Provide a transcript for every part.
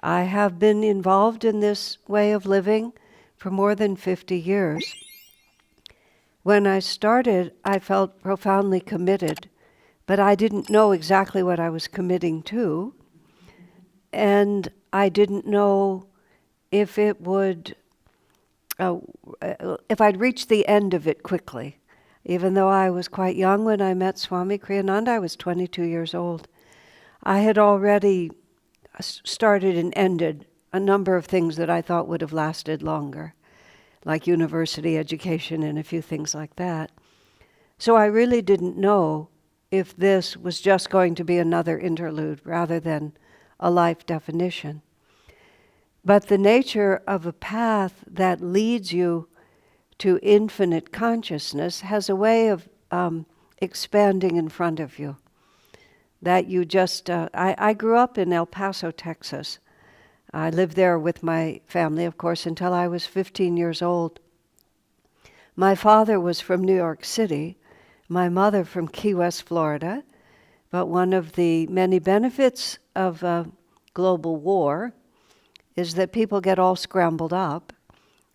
I have been involved in this way of living for more than 50 years. When I started, I felt profoundly committed, but I didn't know exactly what I was committing to, and I didn't know if it would, if I'd reach the end of it quickly. Even though I was quite young when I met Swami Kriyananda, I was 22 years old. I had already started and ended a number of things that I thought would have lasted longer, like university education and a few things like that. So I really didn't know if this was just going to be another interlude rather than a life definition. But the nature of a path that leads you to infinite consciousness has a way of expanding in front of you. That you just, I grew up in El Paso, Texas. I lived there with my family, of course, until I was 15 years old. My father was from New York City, my mother from Key West, Florida. But one of the many benefits of global war is that people get all scrambled up.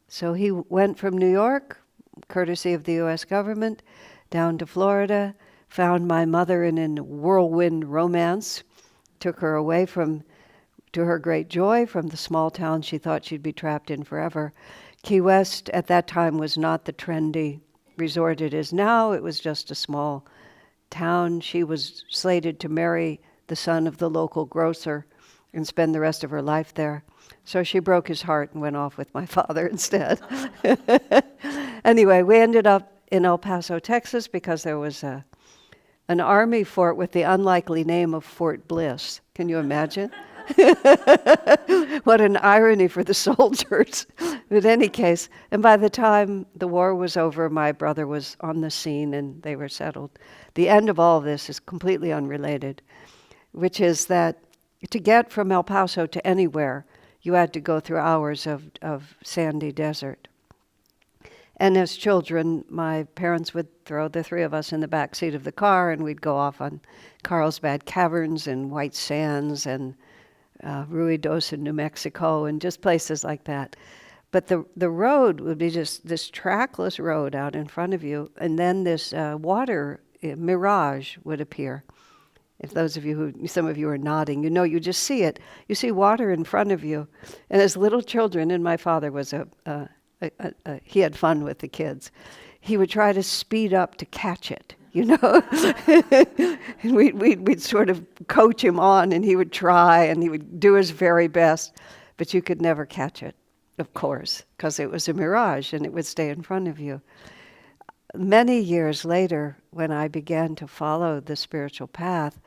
So he went from New York, courtesy of the U.S. government, down to Florida, found my mother in a whirlwind romance, took her away to her great joy, from the small town she thought she'd be trapped in forever. Key West at that time was not the trendy resort it is now. It was just a small town. She was slated to marry the son of the local grocer and spend the rest of her life there. So she broke his heart and went off with my father instead. Anyway, we ended up in El Paso, Texas, because there was an army fort with the unlikely name of Fort Bliss. Can you imagine? What an irony for the soldiers. In any case, and by the time the war was over, my brother was on the scene and they were settled. The end of all of this is completely unrelated, which is that to get from El Paso to anywhere, you had to go through hours of sandy desert. And as children, my parents would throw the three of us in the back seat of the car, and we'd go off on Carlsbad Caverns and White Sands and Ruidos in New Mexico and just places like that. But the road would be just this trackless road out in front of you, and then this water mirage would appear. If those of you some of you are nodding, you know, you just see it. You see water in front of you. And as little children, and my father was he had fun with the kids, he would try to speed up to catch it, you know. And we'd sort of coach him on, and he would try, and he would do his very best, but you could never catch it, of course, because it was a mirage and it would stay in front of you. Many years later, when I began to follow the spiritual path,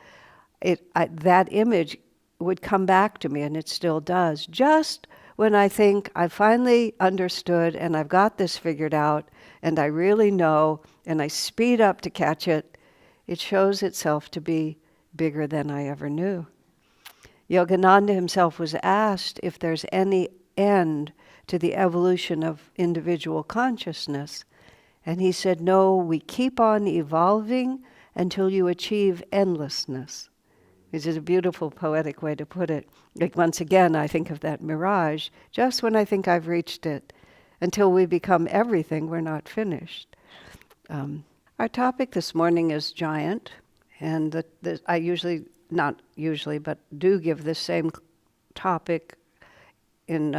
that image would come back to me, and it still does. Just when I think I finally understood and I've got this figured out and I really know, and I speed up to catch it, it shows itself to be bigger than I ever knew. Yogananda himself was asked if there's any end to the evolution of individual consciousness. And he said, no, we keep on evolving until you achieve endlessness. Which is a beautiful poetic way to put it. Like, once again, I think of that mirage. Just when I think I've reached it, until we become everything, we're not finished. Our topic this morning is giant. And I usually, not usually, but do give the same topic in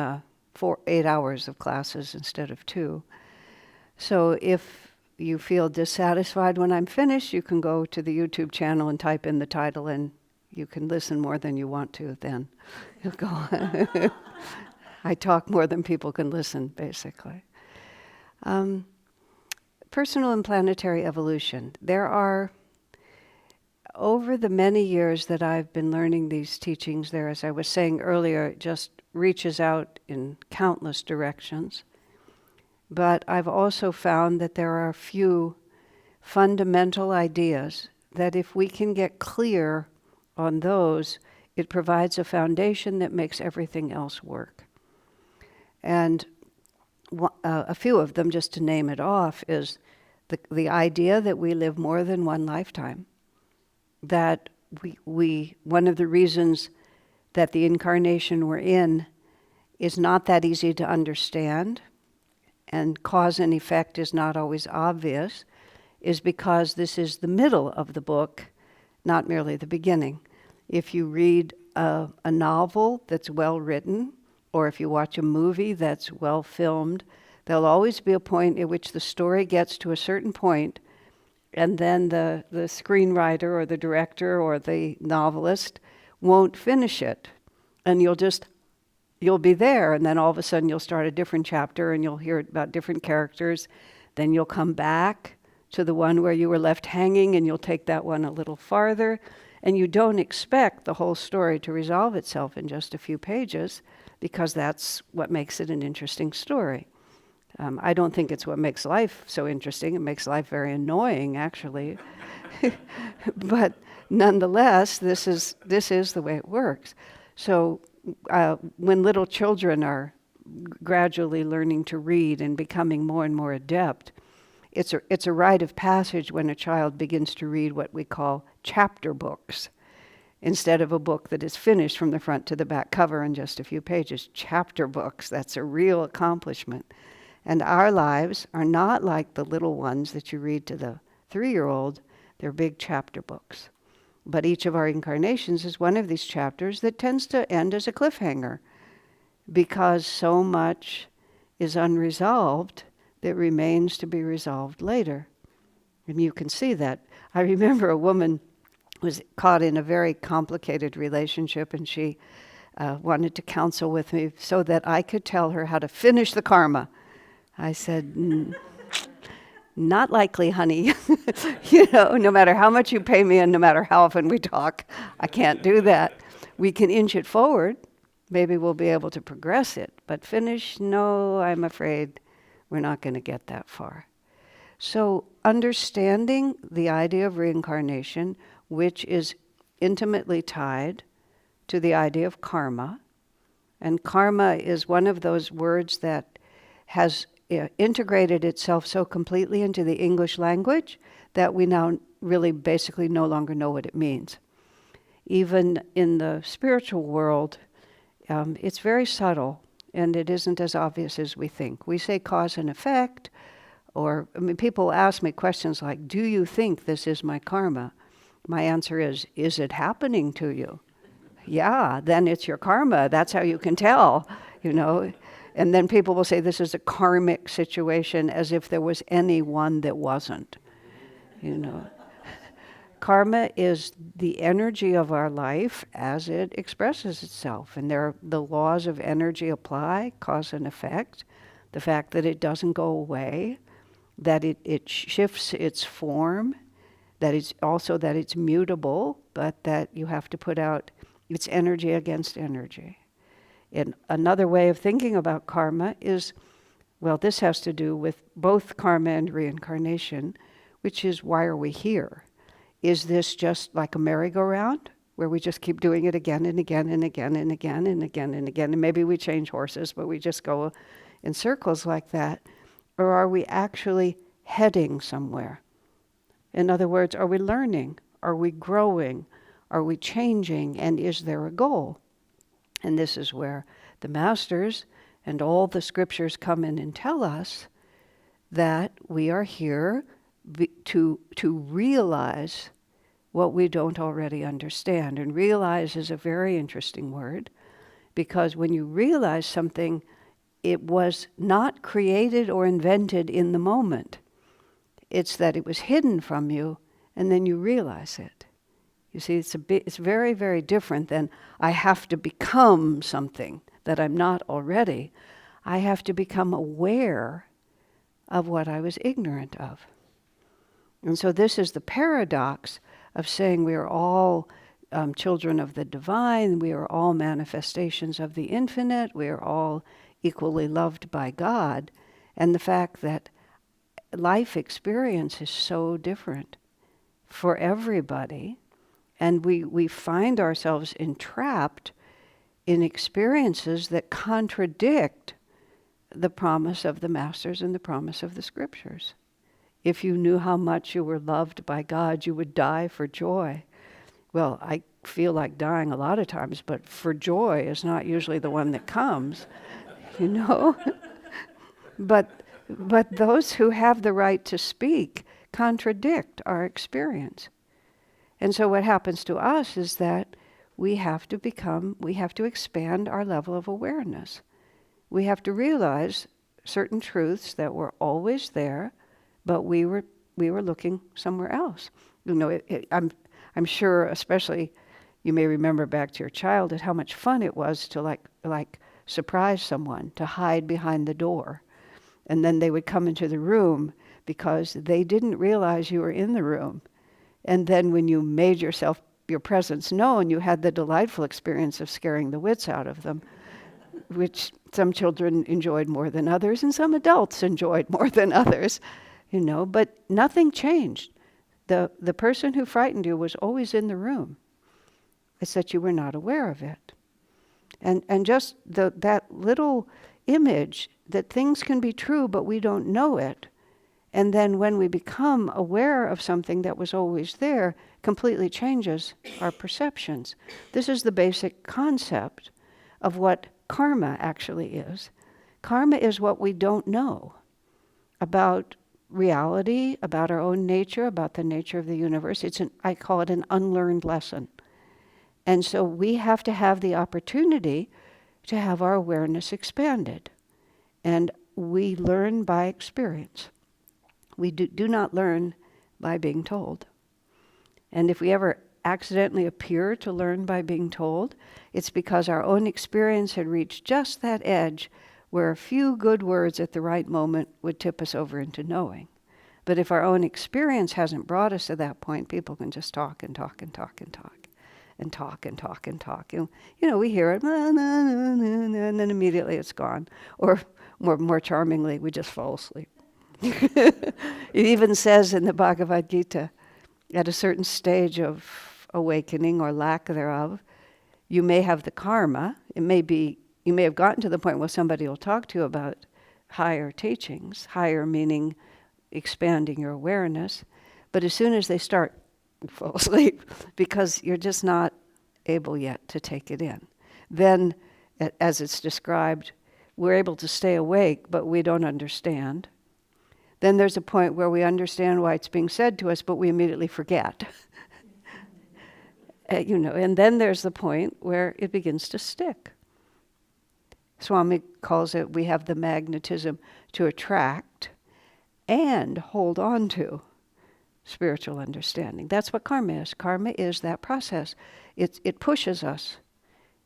8 hours of classes instead of 2. So if you feel dissatisfied when I'm finished, you can go to the YouTube channel and type in the title, and you can listen more than you want to then. You'll go on. I talk more than people can listen, basically. Personal and planetary evolution. There are, over the many years that I've been learning these teachings, there, as I was saying earlier, it just reaches out in countless directions. But I've also found that there are a few fundamental ideas that if we can get clear on those, it provides a foundation that makes everything else work. And a few of them, just to name it off, is the idea that we live more than one lifetime. That we one of the reasons that the incarnation we're in is not that easy to understand, and cause and effect is not always obvious, is because this is the middle of the book, not merely the beginning. If you read a novel that's well written, or if you watch a movie that's well filmed, there'll always be a point at which the story gets to a certain point, and then the screenwriter or the director or the novelist won't finish it. And you'll be there, and then all of a sudden you'll start a different chapter and you'll hear about different characters. Then you'll come back to the one where you were left hanging, and you'll take that one a little farther. And you don't expect the whole story to resolve itself in just a few pages, because that's what makes it an interesting story. I don't think it's what makes life so interesting. It makes life very annoying, actually. But nonetheless, this is the way it works. So when little children are gradually learning to read and becoming more and more adept, it's a rite of passage when a child begins to read what we call chapter books, instead of a book that is finished from the front to the back cover in just a few pages. Chapter books, that's a real accomplishment. And our lives are not like the little ones that you read to the 3-year-old. They're big chapter books. But each of our incarnations is one of these chapters that tends to end as a cliffhanger, because so much is unresolved that remains to be resolved later. And you can see that. I remember a woman was caught in a very complicated relationship, and she wanted to counsel with me so that I could tell her how to finish the karma. I said, not likely, honey. No matter how much you pay me and no matter how often we talk, I can't do that. We can inch it forward. Maybe we'll be able to progress it. But finish, no, I'm afraid we're not going to get that far. So understanding the idea of reincarnation, which is intimately tied to the idea of karma, and karma is one of those words that has integrated itself so completely into the English language that we now really basically no longer know what it means. Even in the spiritual world, it's very subtle, and it isn't as obvious as we think. We say cause and effect, or people ask me questions like, do you think this is my karma? My answer is it happening to you? Yeah, then it's your karma. That's how you can tell, And then people will say this is a karmic situation, as if there was any one that wasn't, Karma is the energy of our life as it expresses itself. And the laws of energy apply, cause and effect. The fact that it doesn't go away, that it shifts its form, that it's mutable, but that you have to put out its energy against energy. And another way of thinking about karma is, this has to do with both karma and reincarnation, which is, why are we here? Is this just like a merry-go-round, where we just keep doing it again and again and again and again and again and again, and maybe we change horses, but we just go in circles like that? Or are we actually heading somewhere? In other words, are we learning? Are we growing? Are we changing? And is there a goal? And this is where the masters and all the scriptures come in and tell us that we are here to realize what we don't already understand. And realize is a very interesting word, because when you realize something, it was not created or invented in the moment. It's that it was hidden from you, and then you realize it. You see, it's very, very different than I have to become something that I'm not already. I have to become aware of what I was ignorant of. And so this is the paradox of saying we are all children of the divine, we are all manifestations of the infinite, we are all equally loved by God, and the fact that life experience is so different for everybody. And we find ourselves entrapped in experiences that contradict the promise of the masters and the promise of the scriptures. If you knew how much you were loved by God, you would die for joy. Well, feel like dying a lot of times, but for joy is not usually the one that comes, you know? But those who have the right to speak contradict our experience. And so what happens to us is that we have to expand our level of awareness. We have to realize certain truths that were always there, but we were looking somewhere else. You know, I'm sure, especially, you may remember back to your childhood how much fun it was to like surprise someone, to hide behind the door, and then they would come into the room because they didn't realize you were in the room. And then when you made your presence known, you had the delightful experience of scaring the wits out of them, which some children enjoyed more than others, and some adults enjoyed more than others, you know, but nothing changed. The person who frightened you was always in the room. It's that you were not aware of it. And just that little image that things can be true, but we don't know it. And then when we become aware of something that was always there, completely changes our perceptions. This is the basic concept of what karma actually is. Karma is what we don't know about reality, about our own nature, about the nature of the universe. I call it an unlearned lesson. And so we have to have the opportunity to have our awareness expanded. And we learn by experience. We do not learn by being told. And if we ever accidentally appear to learn by being told, it's because our own experience had reached just that edge where a few good words at the right moment would tip us over into knowing. But if our own experience hasn't brought us to that point, people can just talk and talk and talk and talk and talk and talk and talk. And, you know, we hear it, and then immediately it's gone. Or more charmingly, we just fall asleep. It even says in the Bhagavad Gita, at a certain stage of awakening or lack thereof, you may have the karma. You may have gotten to the point where somebody will talk to you about higher teachings, higher meaning expanding your awareness. But as soon as they start, you fall asleep because you're just not able yet to take it in. Then, as it's described, we're able to stay awake, but we don't understand. Then there's a point where we understand why it's being said to us, but we immediately forget. You know, and then there's the point where it begins to stick. Swami calls it, we have the magnetism to attract and hold on to spiritual understanding. That's what karma is. Karma is that process. It pushes us.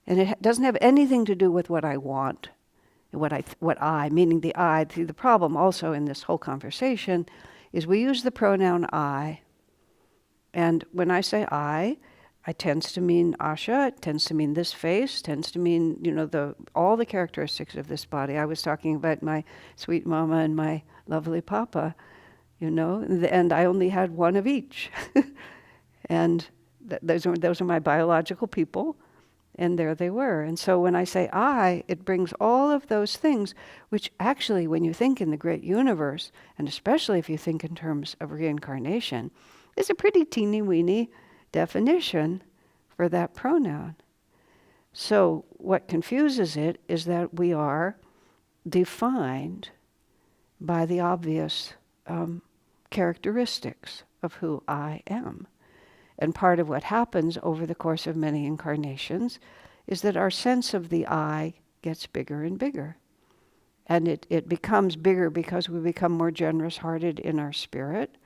And it doesn't have anything to do with what I want, meaning the I. The problem also in this whole conversation is we use the pronoun I. And when I say I tends to mean Asha, it tends to mean this face, tends to mean, you know, all the characteristics of this body. I was talking about my sweet mama and my lovely papa, you know, and I only had one of each. And those are my biological people, and there they were. And so when I say I, it brings all of those things, which actually, when you think in the great universe, and especially if you think in terms of reincarnation, is a pretty teeny-weeny definition for that pronoun. So what confuses it is that we are defined by the obvious characteristics of who I am. And part of what happens over the course of many incarnations is that our sense of the I gets bigger and bigger. And it becomes bigger because we become more generous-hearted in our spirit.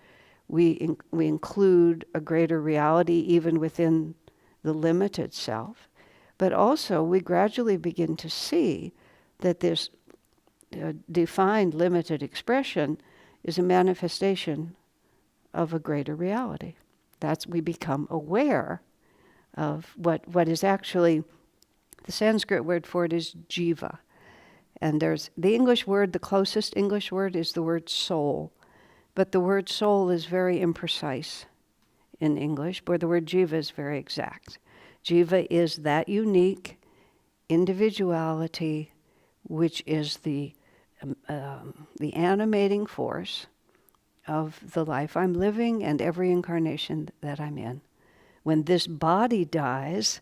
We include a greater reality even within the limited self. But also we gradually begin to see that this defined limited expression is a manifestation of a greater reality. We become aware of what is actually, the Sanskrit word for it is jiva. And there's the English word, the closest English word is the word soul. But the word soul is very imprecise in English, where the word jiva is very exact. Jiva is that unique individuality which is the animating force of the life I'm living and every incarnation that I'm in. When this body dies,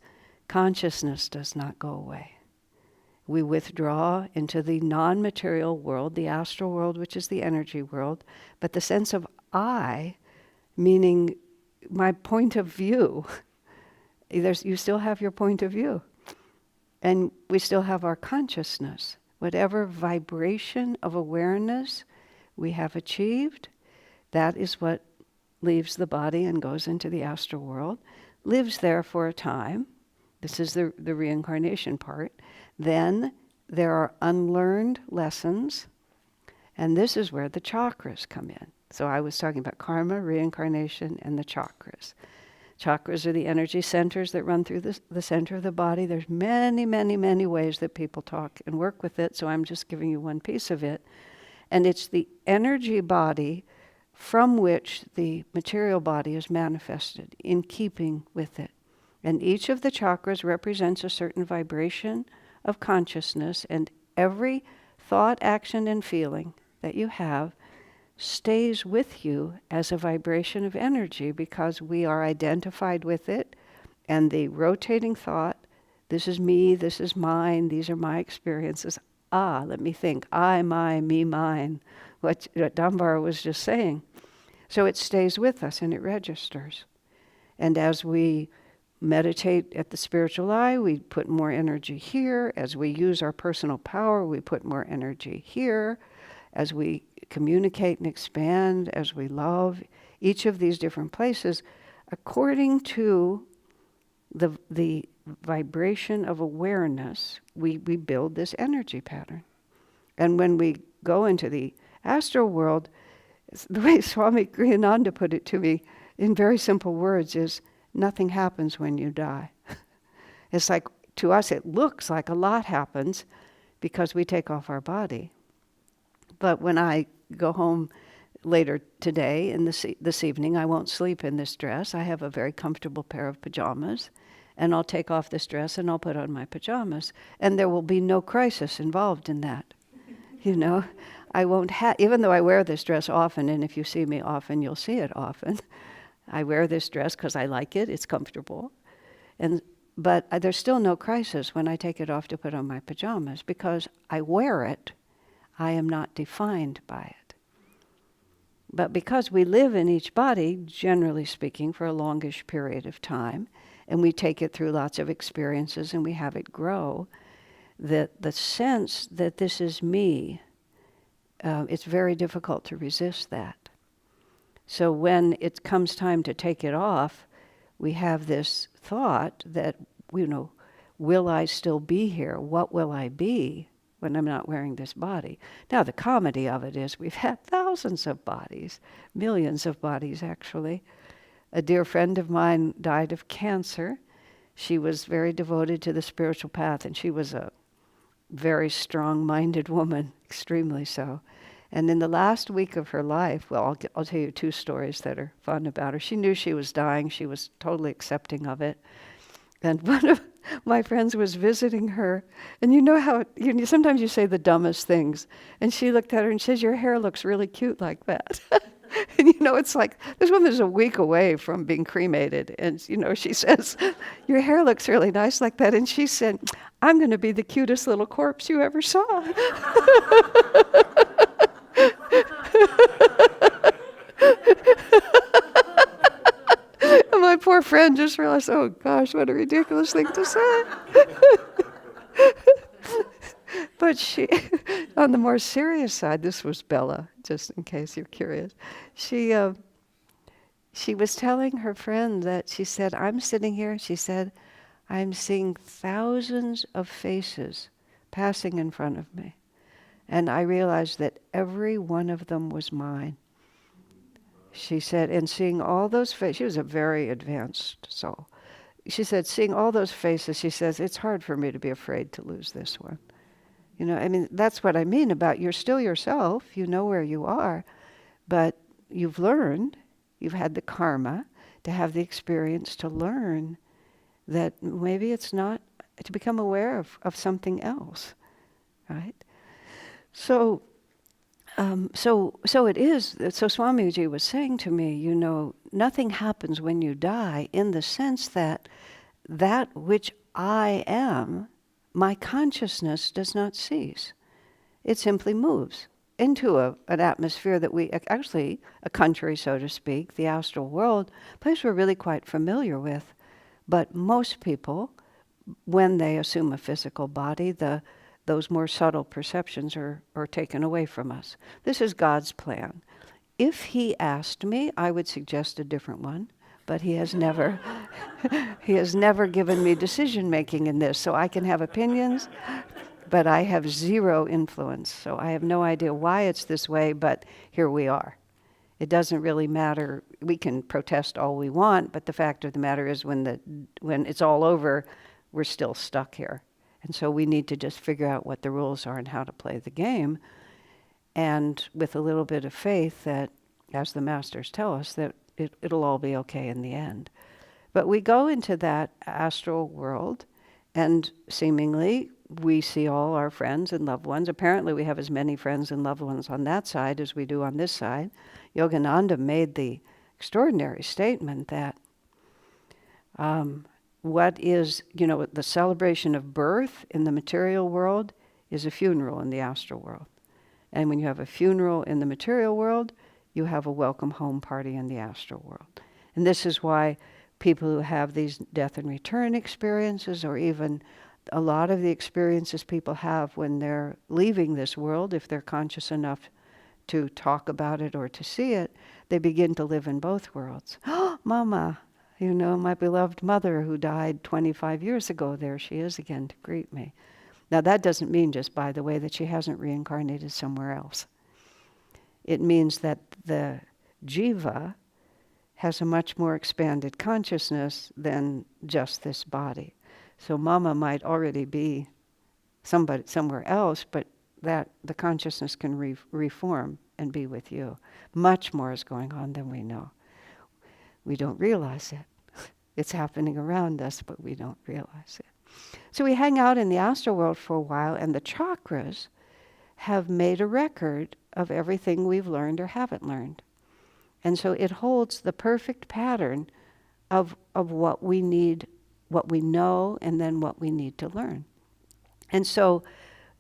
consciousness does not go away. We withdraw into the non-material world, the astral world, which is the energy world, but the sense of I, meaning my point of view, you still have your point of view. And we still have our consciousness. Whatever vibration of awareness we have achieved, that is what leaves the body and goes into the astral world, lives there for a time. This is the reincarnation part. Then there are unlearned lessons, and this is where the chakras come in. So I was talking about karma, reincarnation, and the chakras. Chakras are the energy centers that run through the center of the body. There's many, many, many ways that people talk and work with it, so I'm just giving you one piece of it. And it's the energy body from which the material body is manifested in keeping with it. And each of the chakras represents a certain vibration of consciousness, and every thought, action, and feeling that you have stays with you as a vibration of energy because we are identified with it. And the rotating thought, this is me, this is mine, these are my experiences. Let me think, I, my, me, mine, what Dambar was just saying. So it stays with us and it registers. And as we meditate at the spiritual eye, we put more energy here. As we use our personal power, we put more energy here. As we communicate and expand, as we love, each of these different places, according to the vibration of awareness, we build this energy pattern. And when we go into the astral world, the way Swami Kriyananda put it to me in very simple words is, nothing happens when you die. It's like, to us it looks like a lot happens because we take off our body. But when I go home later today, and this evening, I won't sleep in this dress. I have a very comfortable pair of pajamas, and I'll take off this dress and I'll put on my pajamas. And there will be no crisis involved in that. You know, I won't have, even though I wear this dress often, and if you see me often, you'll see it often. I wear this dress because I like it, it's comfortable. But there's still no crisis when I take it off to put on my pajamas because I wear it. I am not defined by it. But because we live in each body, generally speaking, for a longish period of time, and we take it through lots of experiences and we have it grow, the sense that this is me, it's very difficult to resist that. So when it comes time to take it off, we have this thought that, will I still be here? What will I be when I'm not wearing this body? Now, the comedy of it is we've had thousands of bodies, millions of bodies, actually. A dear friend of mine died of cancer. She was very devoted to the spiritual path, and she was a very strong-minded woman, extremely so. And in the last week of her life, well, I'll tell you two stories that are fun about her. She knew she was dying. She was totally accepting of it. And one of my friends was visiting her. And you know how, sometimes you say the dumbest things. And she looked at her and says, your hair looks really cute like that. And it's like, this woman's a week away from being cremated. And, she says, your hair looks really nice like that. And she said, I'm going to be the cutest little corpse you ever saw. And my poor friend just realized, oh gosh, what a ridiculous thing to say. But she, on the more serious side, this was Bella, just in case you're curious. She was telling her friend that she said, I'm sitting here, she said, I'm seeing thousands of faces passing in front of me. And I realized that every one of them was mine. She said, and seeing all those faces, she was a very advanced soul. She said, seeing all those faces, she says, it's hard for me to be afraid to lose this one. That's what I mean about you're still yourself, you know where you are, but you've learned, you've had the karma to have the experience to learn that maybe it's not, to become aware of something else, right? So So it is. So Swamiji was saying to me, nothing happens when you die, in the sense that that which I am, my consciousness does not cease. It simply moves into an atmosphere that we actually, a country, so to speak, the astral world, a place we're really quite familiar with. But most people, when they assume a physical body, those more subtle perceptions are taken away from us. This is God's plan. If he asked me, I would suggest a different one, but he has never he has never given me decision making in this. So I can have opinions, but I have zero influence. So I have no idea why it's this way, but here we are. It doesn't really matter. We can protest all we want, but the fact of the matter is when it's all over, we're still stuck here. And so we need to just figure out what the rules are and how to play the game. And with a little bit of faith that, as the masters tell us, that it'll all be okay in the end. But we go into that astral world, and seemingly we see all our friends and loved ones. Apparently we have as many friends and loved ones on that side as we do on this side. Yogananda made the extraordinary statement that what is, the celebration of birth in the material world is a funeral in the astral world. And when you have a funeral in the material world, you have a welcome home party in the astral world. And this is why people who have these death and return experiences, or even a lot of the experiences people have when they're leaving this world, if they're conscious enough to talk about it or to see it, they begin to live in both worlds. Oh, Mama, my beloved mother who died 25 years ago, there she is again to greet me. Now that doesn't mean, just by the way, that she hasn't reincarnated somewhere else. It means that the jiva has a much more expanded consciousness than just this body. So Mama might already be somewhere else, but that the consciousness can reform and be with you. Much more is going on than we know. We don't realize it. It's happening around us, but we don't realize it. So we hang out in the astral world for a while, and the chakras have made a record of everything we've learned or haven't learned. And so it holds the perfect pattern of what we need, what we know, and then what we need to learn. And so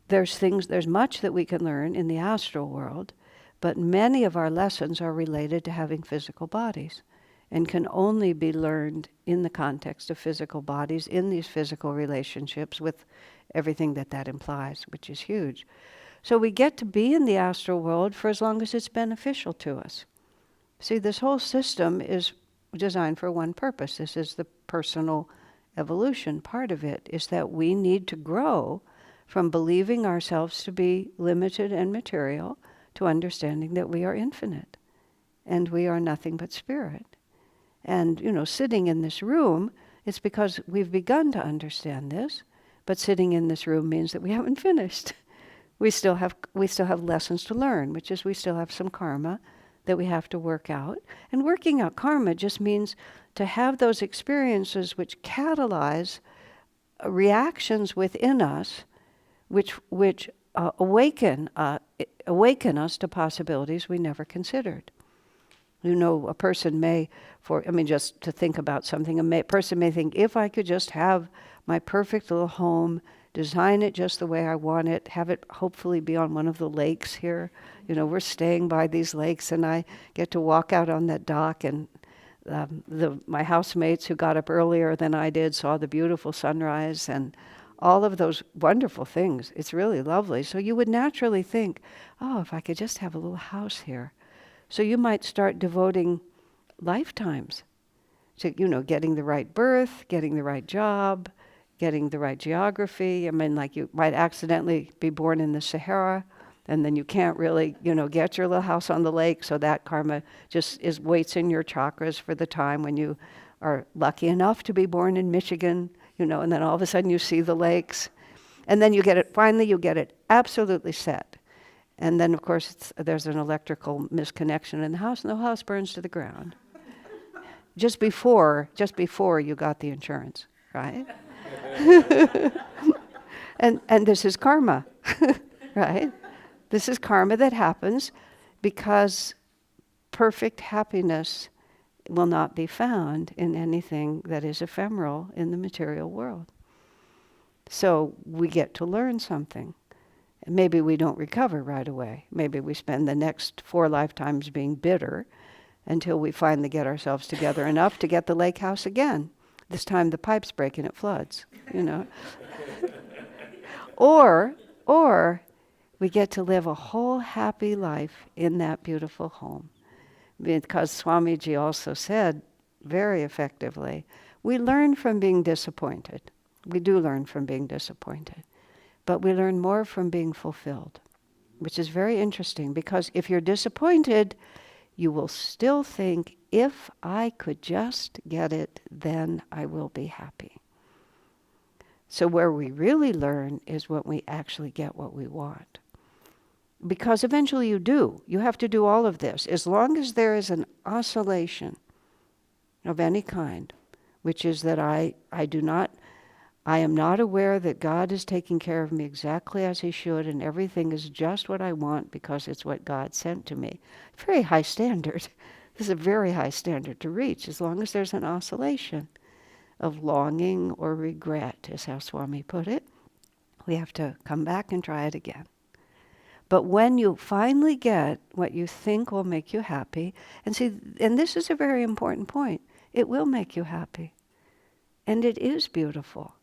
there's much that we can learn in the astral world, but many of our lessons are related to having physical bodies and can only be learned in the context of physical bodies, in these physical relationships with everything that implies, which is huge. So we get to be in the astral world for as long as it's beneficial to us. See, this whole system is designed for one purpose. This is the personal evolution part of it, is that we need to grow from believing ourselves to be limited and material to understanding that we are infinite and we are nothing but spirit. And, sitting in this room, it's because we've begun to understand this, but sitting in this room means that we haven't finished. We still have lessons to learn, which is we still have some karma that we have to work out. And working out karma just means to have those experiences which catalyze reactions within us, which awaken us to possibilities we never considered. A person may, just to think about something, a person may think, if I could just have my perfect little home, design it just the way I want it, have it hopefully be on one of the lakes here. We're staying by these lakes, and I get to walk out on that dock, and my housemates who got up earlier than I did saw the beautiful sunrise and all of those wonderful things. It's really lovely. So you would naturally think, oh, if I could just have a little house here. So you might start devoting lifetimes to, getting the right birth, getting the right job, getting the right geography. Like you might accidentally be born in the Sahara, and then you can't really, get your little house on the lake, so that karma just waits in your chakras for the time when you are lucky enough to be born in Michigan, and then all of a sudden you see the lakes. And then you get it absolutely set. And then, of course, there's an electrical misconnection in the house, and the house burns to the ground. Just before you got the insurance, right? And this is karma, right? This is karma that happens because perfect happiness will not be found in anything that is ephemeral in the material world. So we get to learn something. Maybe we don't recover right away. Maybe we spend the next 4 lifetimes being bitter until we finally get ourselves together enough to get the lake house again. This time the pipes break and it floods, you know. Or we get to live a whole happy life in that beautiful home. Because Swamiji also said very effectively, we learn from being disappointed. We do learn from being disappointed. But we learn more from being fulfilled, which is very interesting, because if you're disappointed, you will still think, if I could just get it, then I will be happy. So where we really learn is when we actually get what we want. Because eventually you do. You have to do all of this. As long as there is an oscillation of any kind, which is that I am not aware that God is taking care of me exactly as He should, and everything is just what I want because it's what God sent to me. Very high standard. This is a very high standard to reach, as long as there's an oscillation of longing or regret, is how Swami put it. We have to come back and try it again. But when you finally get what you think will make you happy, and this is a very important point, it will make you happy. And it is beautiful.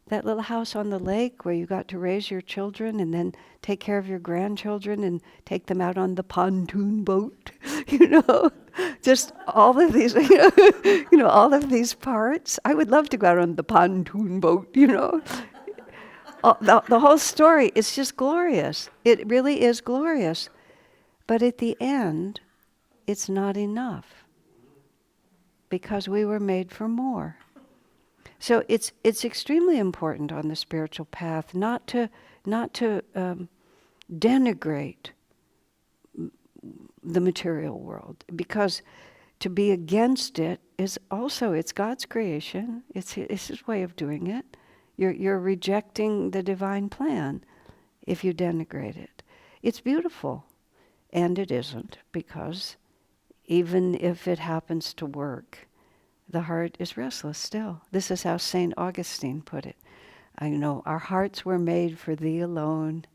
That little house on the lake where you got to raise your children and then take care of your grandchildren and take them out on the pontoon boat, just all of these, all of these parts. I would love to go out on the pontoon boat, The whole story is just glorious. It really is glorious. But at the end, it's not enough, because we were made for more. So it's extremely important on the spiritual path not to denigrate the material world, because to be against it is also, it's God's creation. It's His way of doing it. You're rejecting the divine plan if you denigrate it. It's beautiful, and it isn't, because even if it happens to work, the heart is restless still. This is how St. Augustine put it. Our hearts were made for Thee alone,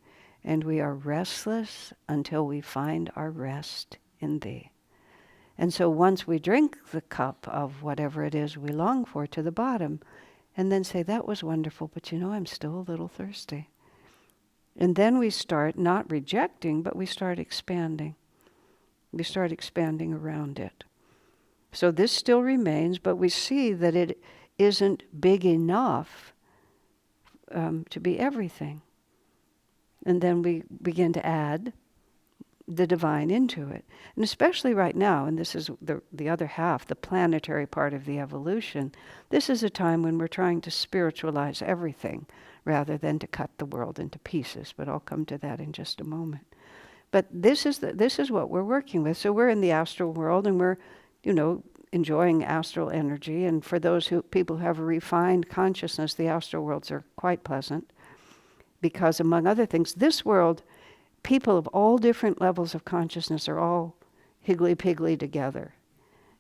and we are restless until we find our rest in Thee. And so once we drink the cup of whatever it is we long for to the bottom, and then say, that was wonderful, but I'm still a little thirsty. And then we start not rejecting, but we start expanding. We start expanding around it. So this still remains, but we see that it isn't big enough to be everything. And then we begin to add the divine into it. And especially right now, and this is the other half, the planetary part of the evolution, this is a time when we're trying to spiritualize everything rather than to cut the world into pieces. But I'll come to that in just a moment. But this is what we're working with. So we're in the astral world, and we're, enjoying astral energy. And for people who have a refined consciousness, the astral worlds are quite pleasant, because among other things, this world, people of all different levels of consciousness are all higgly-piggly together,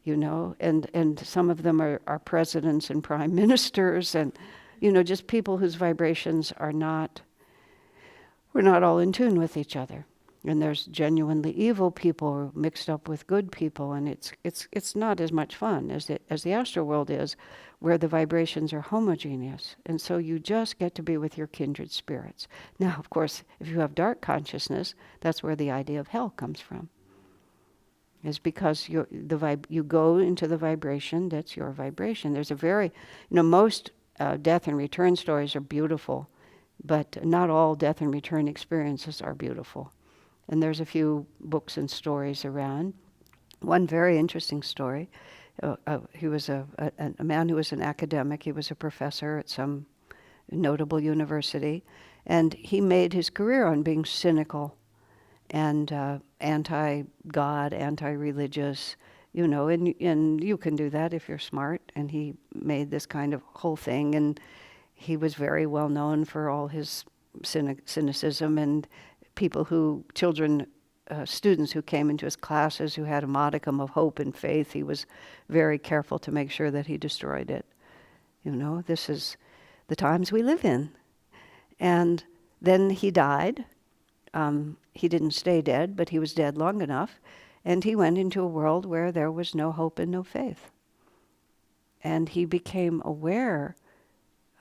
and some of them are presidents and prime ministers, and, just people whose vibrations we're not all in tune with each other. And there's genuinely evil people mixed up with good people, and it's not as much fun as the astral world is, where the vibrations are homogeneous. And so you just get to be with your kindred spirits. Now, of course, if you have dark consciousness, that's where the idea of hell comes from. Is because you go into the vibration that's your vibration. There's a very, most death and return stories are beautiful, but not all death and return experiences are beautiful. And there's a few books and stories around. One very interesting story, he was a man who was an academic. He was a professor at some notable university, and he made his career on being cynical and anti-God, anti-religious, and you can do that if you're smart. And he made this kind of whole thing, and he was very well known for all his cynicism, and students who came into his classes who had a modicum of hope and faith, he was very careful to make sure that he destroyed it. This is the times we live in. And then he died. He didn't stay dead, but he was dead long enough. And he went into a world where there was no hope and no faith. And he became aware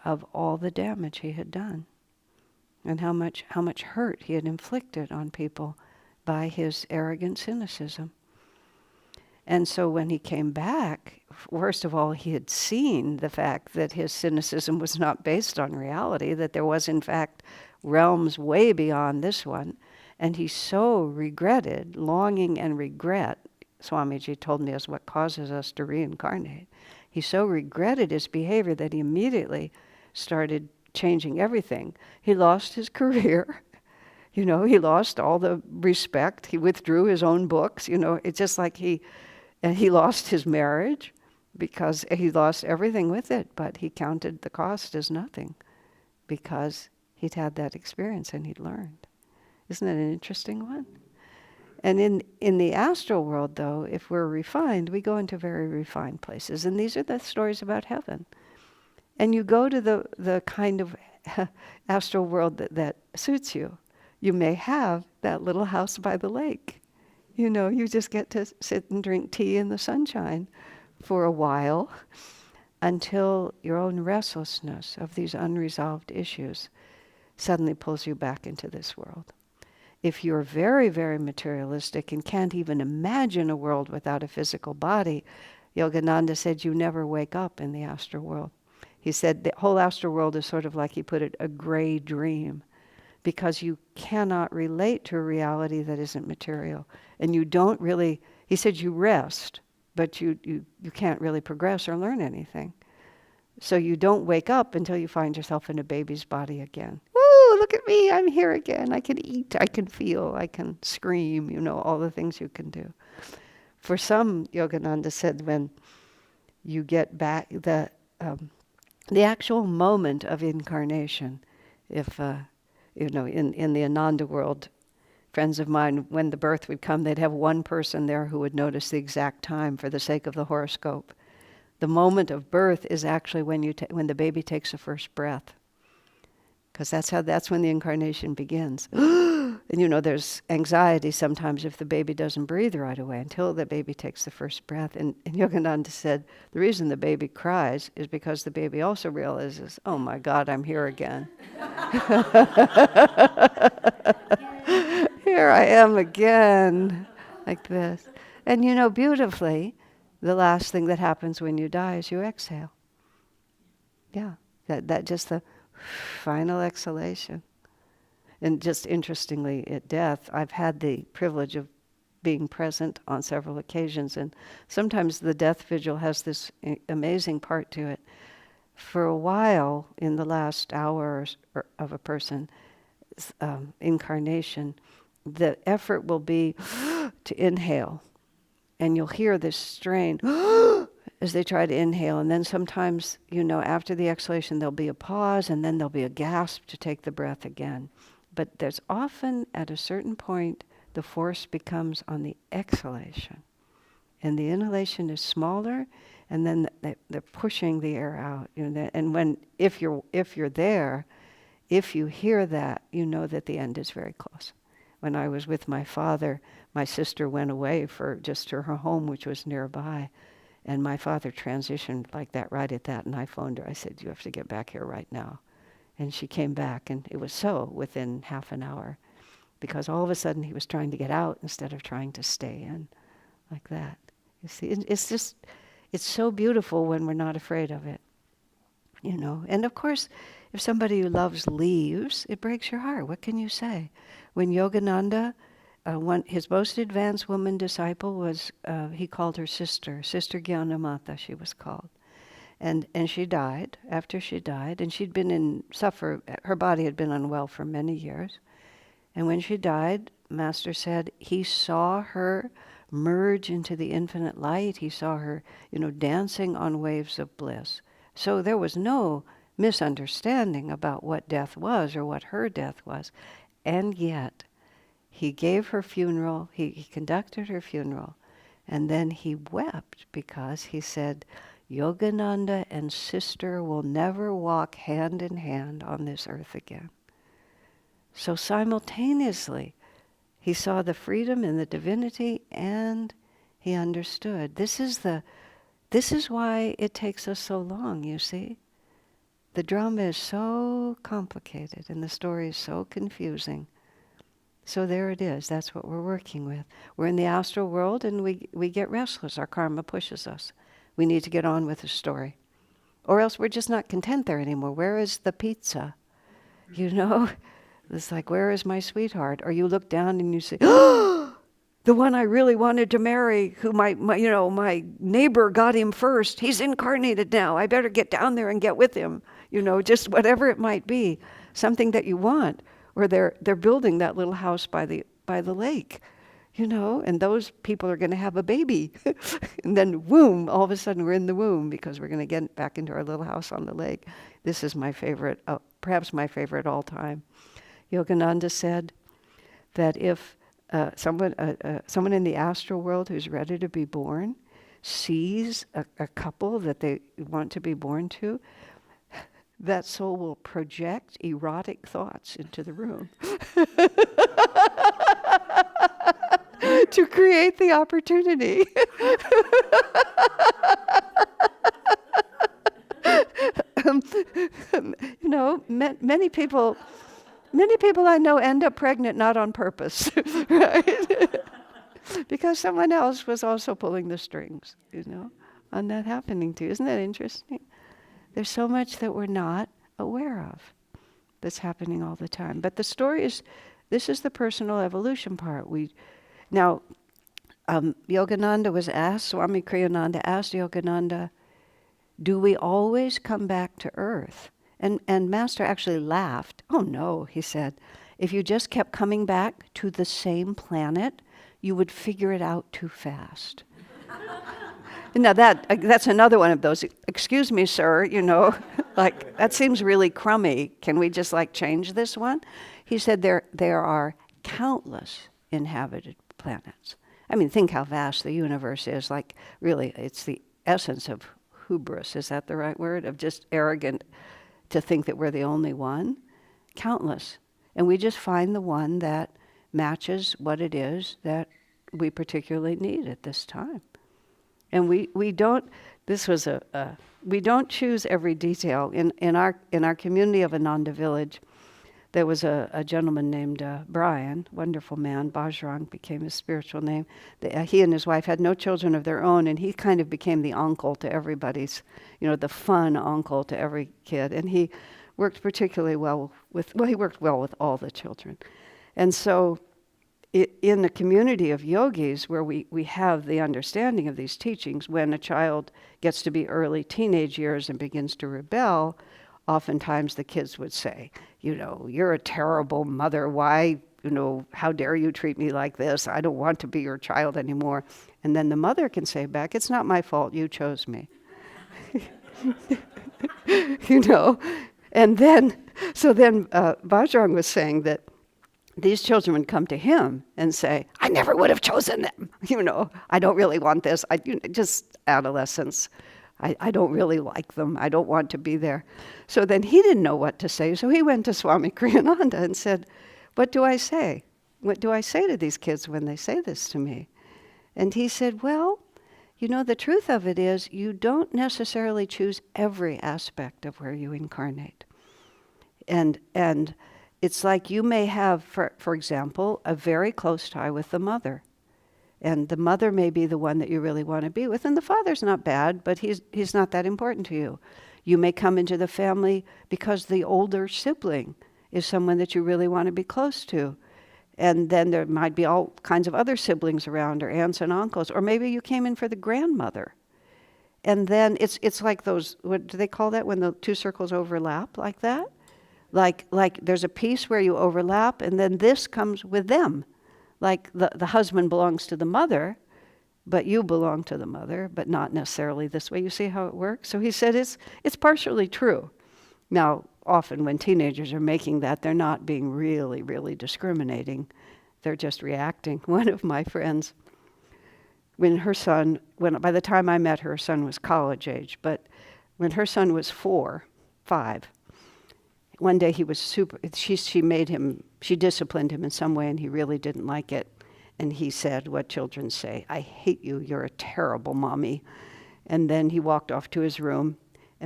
of all the damage he had done and how much hurt he had inflicted on people by his arrogant cynicism. And so when he came back, first of all, he had seen the fact that his cynicism was not based on reality, that there was in fact realms way beyond this one. And he so regretted, longing and regret, Swamiji told me, is what causes us to reincarnate. He so regretted his behavior that he immediately started changing everything. He lost his career. He lost all the respect. He withdrew his own books. It's just like he lost his marriage because he lost everything with it, but he counted the cost as nothing because he'd had that experience and he'd learned. Isn't that an interesting one? And in the astral world, though, if we're refined, we go into very refined places. And these are the stories about heaven. And you go to the kind of astral world that suits you. You may have that little house by the lake. You just get to sit and drink tea in the sunshine for a while until your own restlessness of these unresolved issues suddenly pulls you back into this world. If you're very, very materialistic and can't even imagine a world without a physical body, Yogananda said you never wake up in the astral world. He said the whole astral world is sort of like, he put it, a gray dream, because you cannot relate to a reality that isn't material. And you don't really, he said you rest, but you can't really progress or learn anything. So you don't wake up until you find yourself in a baby's body again. Woo, look at me, I'm here again. I can eat, I can feel, I can scream, all the things you can do. For some, Yogananda said, when you get back, the actual moment of incarnation, if, in the Ananda world, friends of mine, when the birth would come, they'd have one person there who would notice the exact time for the sake of the horoscope. The moment of birth is actually when the baby takes the first breath, because that's when the incarnation begins. And there's anxiety sometimes if the baby doesn't breathe right away until the baby takes the first breath. And Yogananda said the reason the baby cries is because the baby also realizes, oh my God, I'm here again. Here I am again, like this. And beautifully, the last thing that happens when you die is you exhale. Yeah, that just the final exhalation. And just interestingly, at death, I've had the privilege of being present on several occasions, and sometimes the death vigil has this amazing part to it. For a while, in the last hour of a person's incarnation, the effort will be to inhale, and you'll hear this strain as they try to inhale, and then sometimes, after the exhalation, there'll be a pause, and then there'll be a gasp to take the breath again. But there's often, at a certain point, the force becomes on the exhalation. And the inhalation is smaller, and then they're pushing the air out. And if you're there, if you hear that, you know that the end is very close. When I was with my father, my sister went away just to her home, which was nearby. And my father transitioned like that right at that, and I phoned her. I said, you have to get back here right now. And she came back, and it was so within half an hour, because all of a sudden he was trying to get out instead of trying to stay in, like that. You see, it's so beautiful when we're not afraid of it, And of course, if somebody you loves leaves, it breaks your heart. What can you say? When Yogananda, his most advanced woman disciple was, he called her Sister Gyanamata, she was called. And she died. After she died, and she'd been her body had been unwell for many years. And when she died, Master said he saw her merge into the infinite light. He saw her, dancing on waves of bliss. So there was no misunderstanding about what death was or what her death was. And yet, he gave her funeral, he conducted her funeral, and then he wept because he said, Yogananda and sister will never walk hand in hand on this earth again. So simultaneously, he saw the freedom and the divinity, and he understood. This is why it takes us so long, you see. The drama is so complicated and the story is so confusing. So there it is. That's what we're working with. We're in the astral world and we get restless. Our karma pushes us. We need to get on with the story. Or else we're just not content there anymore. Where is the pizza? You know? It's like, where is my sweetheart? Or you look down and you say, oh, the one I really wanted to marry, who my neighbor got him first. He's incarnated now. I better get down there and get with him. Just whatever it might be. Something that you want. Or they're building that little house by the lake, and those people are going to have a baby. And then, womb, all of a sudden we're in the womb because we're going to get back into our little house on the lake. This is my favorite, perhaps my favorite all time. Yogananda said that if someone in the astral world who's ready to be born sees a couple that they want to be born to, that soul will project erotic thoughts into the room to create the opportunity. Many people I know end up pregnant not on purpose, right? Because someone else was also pulling the strings, on that happening too. Isn't that interesting? There's so much that we're not aware of that's happening all the time. But the story is, this is the personal evolution part. Yogananda was asked, Swami Kriyananda asked Yogananda, do we always come back to earth? And Master actually laughed. Oh no, he said, if you just kept coming back to the same planet, you would figure it out too fast. Now that's another one of those, excuse me, sir, like that seems really crummy. Can we just change this one? He said there are countless inhabited planets. I mean, think how vast the universe is. Like really, it's the essence of hubris. Is that the right word? Of just arrogant to think that we're the only one. Countless. And we just find the one that matches what it is that we particularly need at this time. And we don't. This was we don't choose every detail. In our community of Ananda Village, there was a gentleman named Brian, wonderful man. Bajrang became his spiritual name. He and his wife had no children of their own, and he kind of became the uncle to everybody's, the fun uncle to every kid. And he worked particularly well he worked well with all the children. And so in the community of yogis where we have the understanding of these teachings, when a child gets to be early teenage years and begins to rebel, oftentimes the kids would say, you're a terrible mother. Why, how dare you treat me like this? I don't want to be your child anymore. And then the mother can say back, it's not my fault, you chose me. And then Bajrang was saying that these children would come to him and say, I never would have chosen them. I don't really want this. Just adolescence. I don't really like them. I don't want to be there. So then he didn't know what to say. So he went to Swami Kriyananda and said, what do I say? What do I say to these kids when they say this to me? And he said, well, the truth of it is you don't necessarily choose every aspect of where you incarnate. And it's like you may have, for example, a very close tie with the mother. And the mother may be the one that you really want to be with. And the father's not bad, but he's not that important to you. You may come into the family because the older sibling is someone that you really want to be close to. And then there might be all kinds of other siblings around, or aunts and uncles. Or maybe you came in for the grandmother. And then it's like those, what do they call that, when the two circles overlap like that? Like there's a piece where you overlap, and then this comes with them. Like the husband belongs to the mother, but you belong to the mother, but not necessarily this way. You see how it works? So he said it's partially true. Now, often when teenagers are making that, they're not being really, really discriminating. they're just reacting. One of my friends, by the time I met her, her son was college age, but when her son was 5, one day he was she disciplined him in some way and he really didn't like it. And he said what children say, "I hate you, you're a terrible mommy." And then he walked off to his room,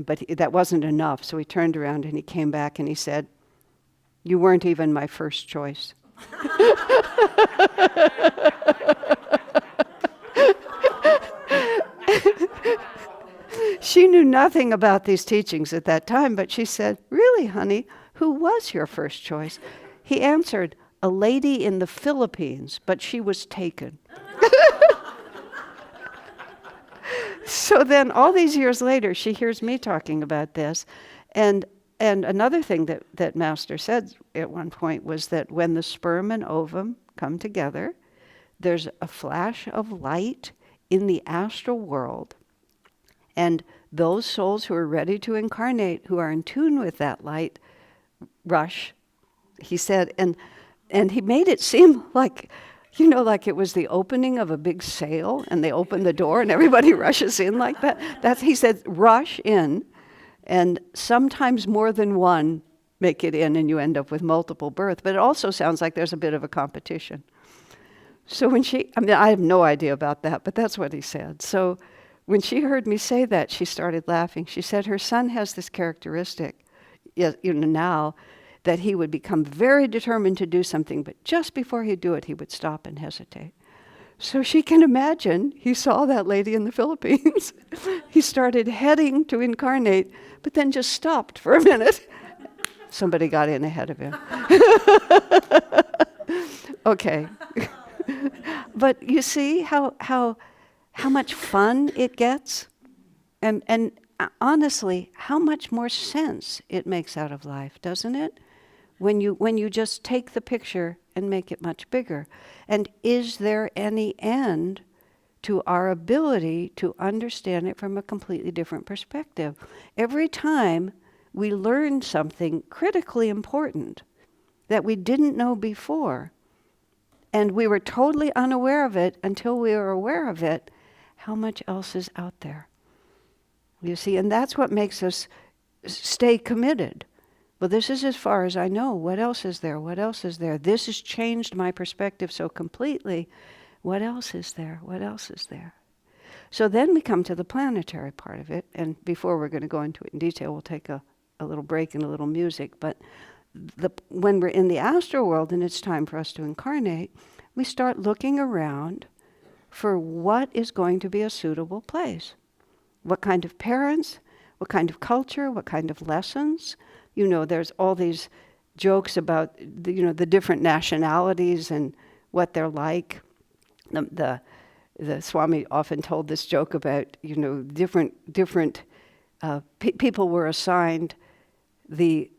but that wasn't enough. So he turned around and he came back and he said, "You weren't even my first choice." She knew nothing about these teachings at that time, but she said, "Really, honey, who was your first choice?" He answered, "A lady in the Philippines, but she was taken." So then all these years later, she hears me talking about this. And another thing that Master said at one point was that when the sperm and ovum come together, there's a flash of light in the astral world. And those souls who are ready to incarnate, who are in tune with that light, rush, he said. And he made it seem like, like it was the opening of a big sale and they open the door and everybody rushes in like that. He said, rush in, and sometimes more than one make it in and you end up with multiple births. But it also sounds like there's a bit of a competition. So I have no idea about that, but that's what he said. So when she heard me say that, she started laughing. She said her son has this characteristic, now, that he would become very determined to do something, but just before he'd do it, he would stop and hesitate. So she can imagine, he saw that lady in the Philippines. He started heading to incarnate, but then just stopped for a minute. Somebody got in ahead of him. Okay. But you see how much fun it gets? And honestly, how much more sense it makes out of life, doesn't it? When you just take the picture and make it much bigger. And is there any end to our ability to understand it from a completely different perspective? Every time we learn something critically important that we didn't know before, and we were totally unaware of it until we were aware of it, how much else is out there? You see, and that's what makes us stay committed. Well, this is as far as I know. What else is there? What else is there? This has changed my perspective so completely. What else is there? What else is there? So then we come to the planetary part of it. And before we're going to go into it in detail, we'll take a little break and a little music. But when we're in the astral world and it's time for us to incarnate, we start looking around for what is going to be a suitable place. What kind of parents, what kind of culture, what kind of lessons. There's all these jokes about the different nationalities and what they're like. The Swami often told this joke about different people were assigned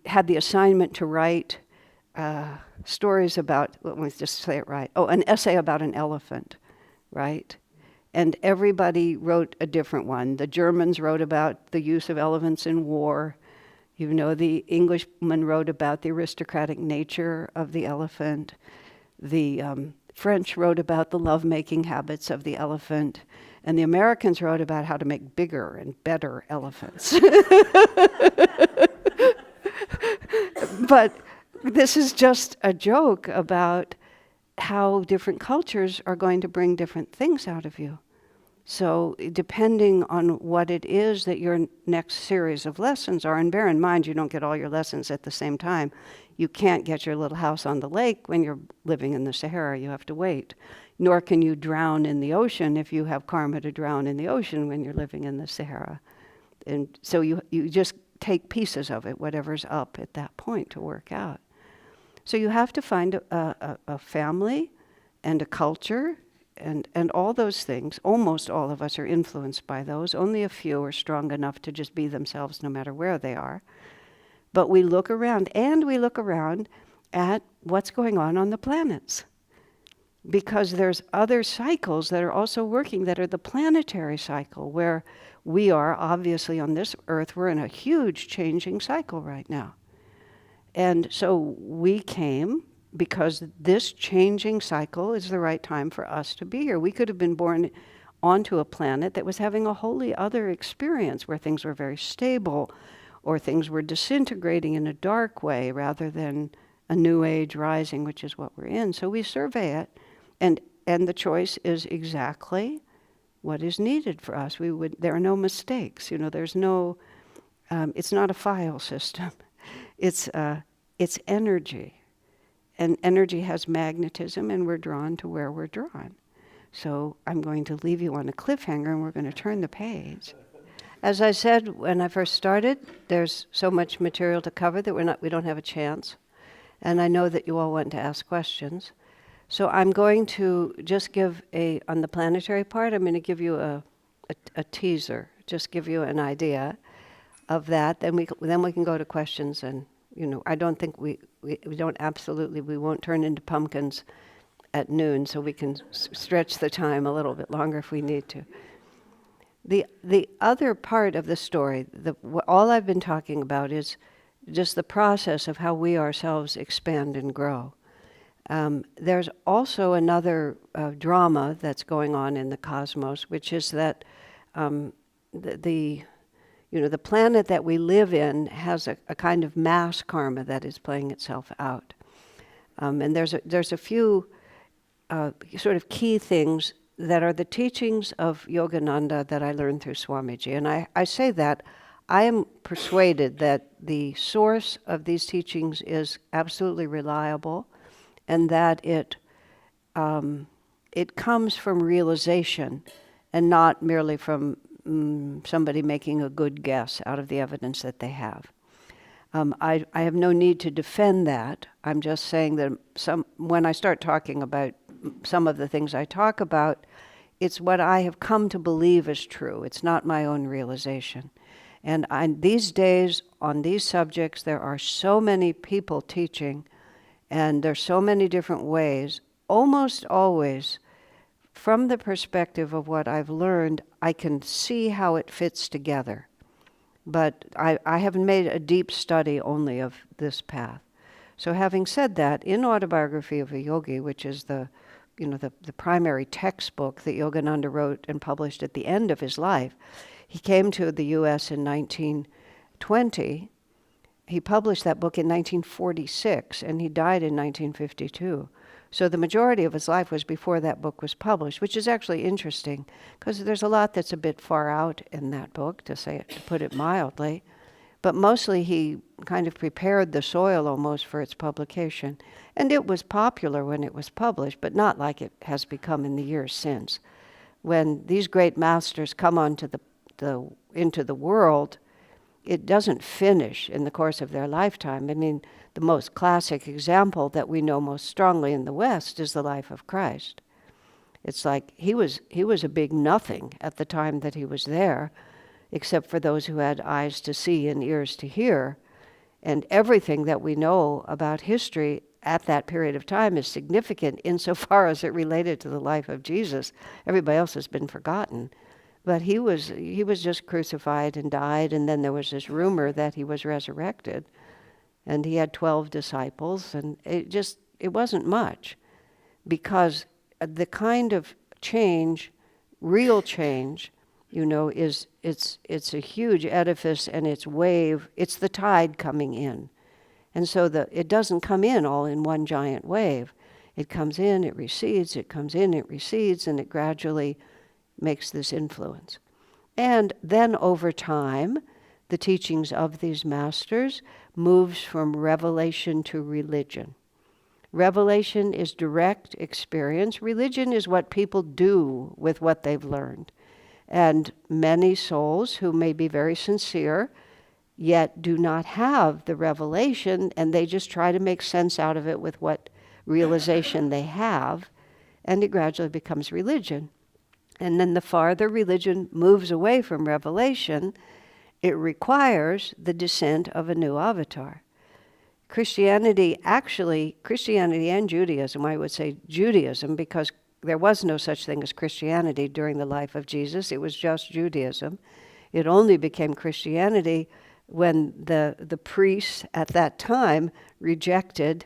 had the assignment to write stories about. Let me just say it right. An essay about an elephant, right? And everybody wrote a different one. The Germans wrote about the use of elephants in war. The Englishman wrote about the aristocratic nature of the elephant. The French wrote about the lovemaking habits of the elephant. And the Americans wrote about how to make bigger and better elephants. But this is just a joke about how different cultures are going to bring different things out of you. So depending on what it is that your next series of lessons are, and bear in mind you don't get all your lessons at the same time. You can't get your little house on the lake when you're living in the Sahara. You have to wait. Nor can you drown in the ocean if you have karma to drown in the ocean when you're living in the Sahara. And so you just take pieces of it, whatever's up at that point, to work out. So you have to find a family and a culture and all those things. Almost all of us are influenced by those. Only a few are strong enough to just be themselves no matter where they are. But we look around, and we look around at what's going on the planets. Because there's other cycles that are also working that are the planetary cycle, where we are obviously on this earth, we're in a huge changing cycle right now. And so we came because this changing cycle is the right time for us to be here. We could have been born onto a planet that was having a wholly other experience where things were very stable or things were disintegrating in a dark way rather than a new age rising, which is what we're in. So we survey it, and the choice is exactly what is needed for us. There are no mistakes. There's no. It's not a file system. It's energy, and energy has magnetism, and we're drawn to where we're drawn. So I'm going to leave you on a cliffhanger, and we're going to turn the page. As I said when I first started, there's so much material to cover that we don't have a chance. And I know that you all want to ask questions. So I'm going to just give on the planetary part, I'm going to give you a teaser, just give you an idea of that. Then we can go to questions, and I don't think we won't turn into pumpkins at noon, so we can stretch the time a little bit longer if we need to. The other part of the story, all I've been talking about is just the process of how we ourselves expand and grow. There's also another drama that's going on in the cosmos, which is that the planet that we live in has a kind of mass karma that is playing itself out. And there's a few sort of key things that are the teachings of Yogananda that I learned through Swamiji. And I say that I am persuaded that the source of these teachings is absolutely reliable, and that it comes from realization and not merely from somebody making a good guess out of the evidence that they have. I have no need to defend that. I'm just saying that when I start talking about some of the things I talk about, it's what I have come to believe is true. It's not my own realization. And these days, on these subjects, there are so many people teaching, and there's so many different ways. Almost always, from the perspective of what I've learned, I can see how it fits together. But I haven't made a deep study only of this path. So having said that, in Autobiography of a Yogi, which is the primary textbook that Yogananda wrote and published at the end of his life, he came to the U.S. in 1920. He published that book in 1946, and he died in 1952. So the majority of his life was before that book was published, which is actually interesting, because there's a lot that's a bit far out in that book, to put it mildly. But mostly he kind of prepared the soil almost for its publication. And it was popular when it was published, but not like it has become in the years since. When these great masters come into the world, it doesn't finish in the course of their lifetime. I mean, the most classic example that we know most strongly in the West is the life of Christ. It's like he was a big nothing at the time that he was there, except for those who had eyes to see and ears to hear. And everything that we know about history at that period of time is significant insofar as it related to the life of Jesus. Everybody else has been forgotten. But he was just crucified and died, and then there was this rumor that he was resurrected. And he had 12 disciples, and it wasn't much, because the kind of change, real change, it's a huge edifice, and it's wave. It's the tide coming in. And so it doesn't come in all in one giant wave. It comes in, it recedes, it comes in, it recedes, and it gradually makes this influence. And then over time, the teachings of these masters moves from revelation to religion. Revelation is direct experience. Religion is what people do with what they've learned. And many souls who may be very sincere, yet do not have the revelation, and they just try to make sense out of it with what realization they have, and it gradually becomes religion. And then the farther religion moves away from revelation, it requires the descent of a new avatar. Christianity and Judaism, I would say Judaism, because there was no such thing as Christianity during the life of Jesus. It was just Judaism. It only became Christianity when the priests at that time rejected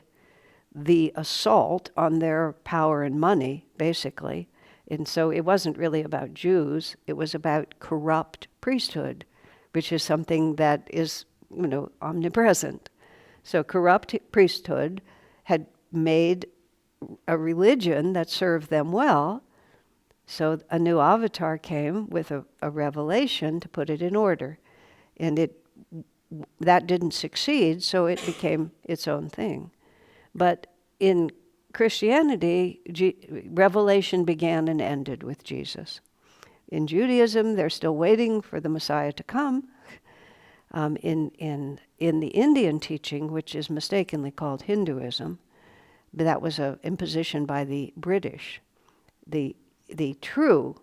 the assault on their power and money, basically. And so it wasn't really about Jews, it was about corrupt priesthood, which is something that is, omnipresent. So corrupt priesthood had made a religion that served them well. So a new avatar came with a revelation to put it in order. And that didn't succeed, so it became its own thing. But in Christianity, revelation began and ended with Jesus. In Judaism, they're still waiting for the Messiah to come. In the Indian teaching, which is mistakenly called Hinduism, but that was an imposition by the British. The true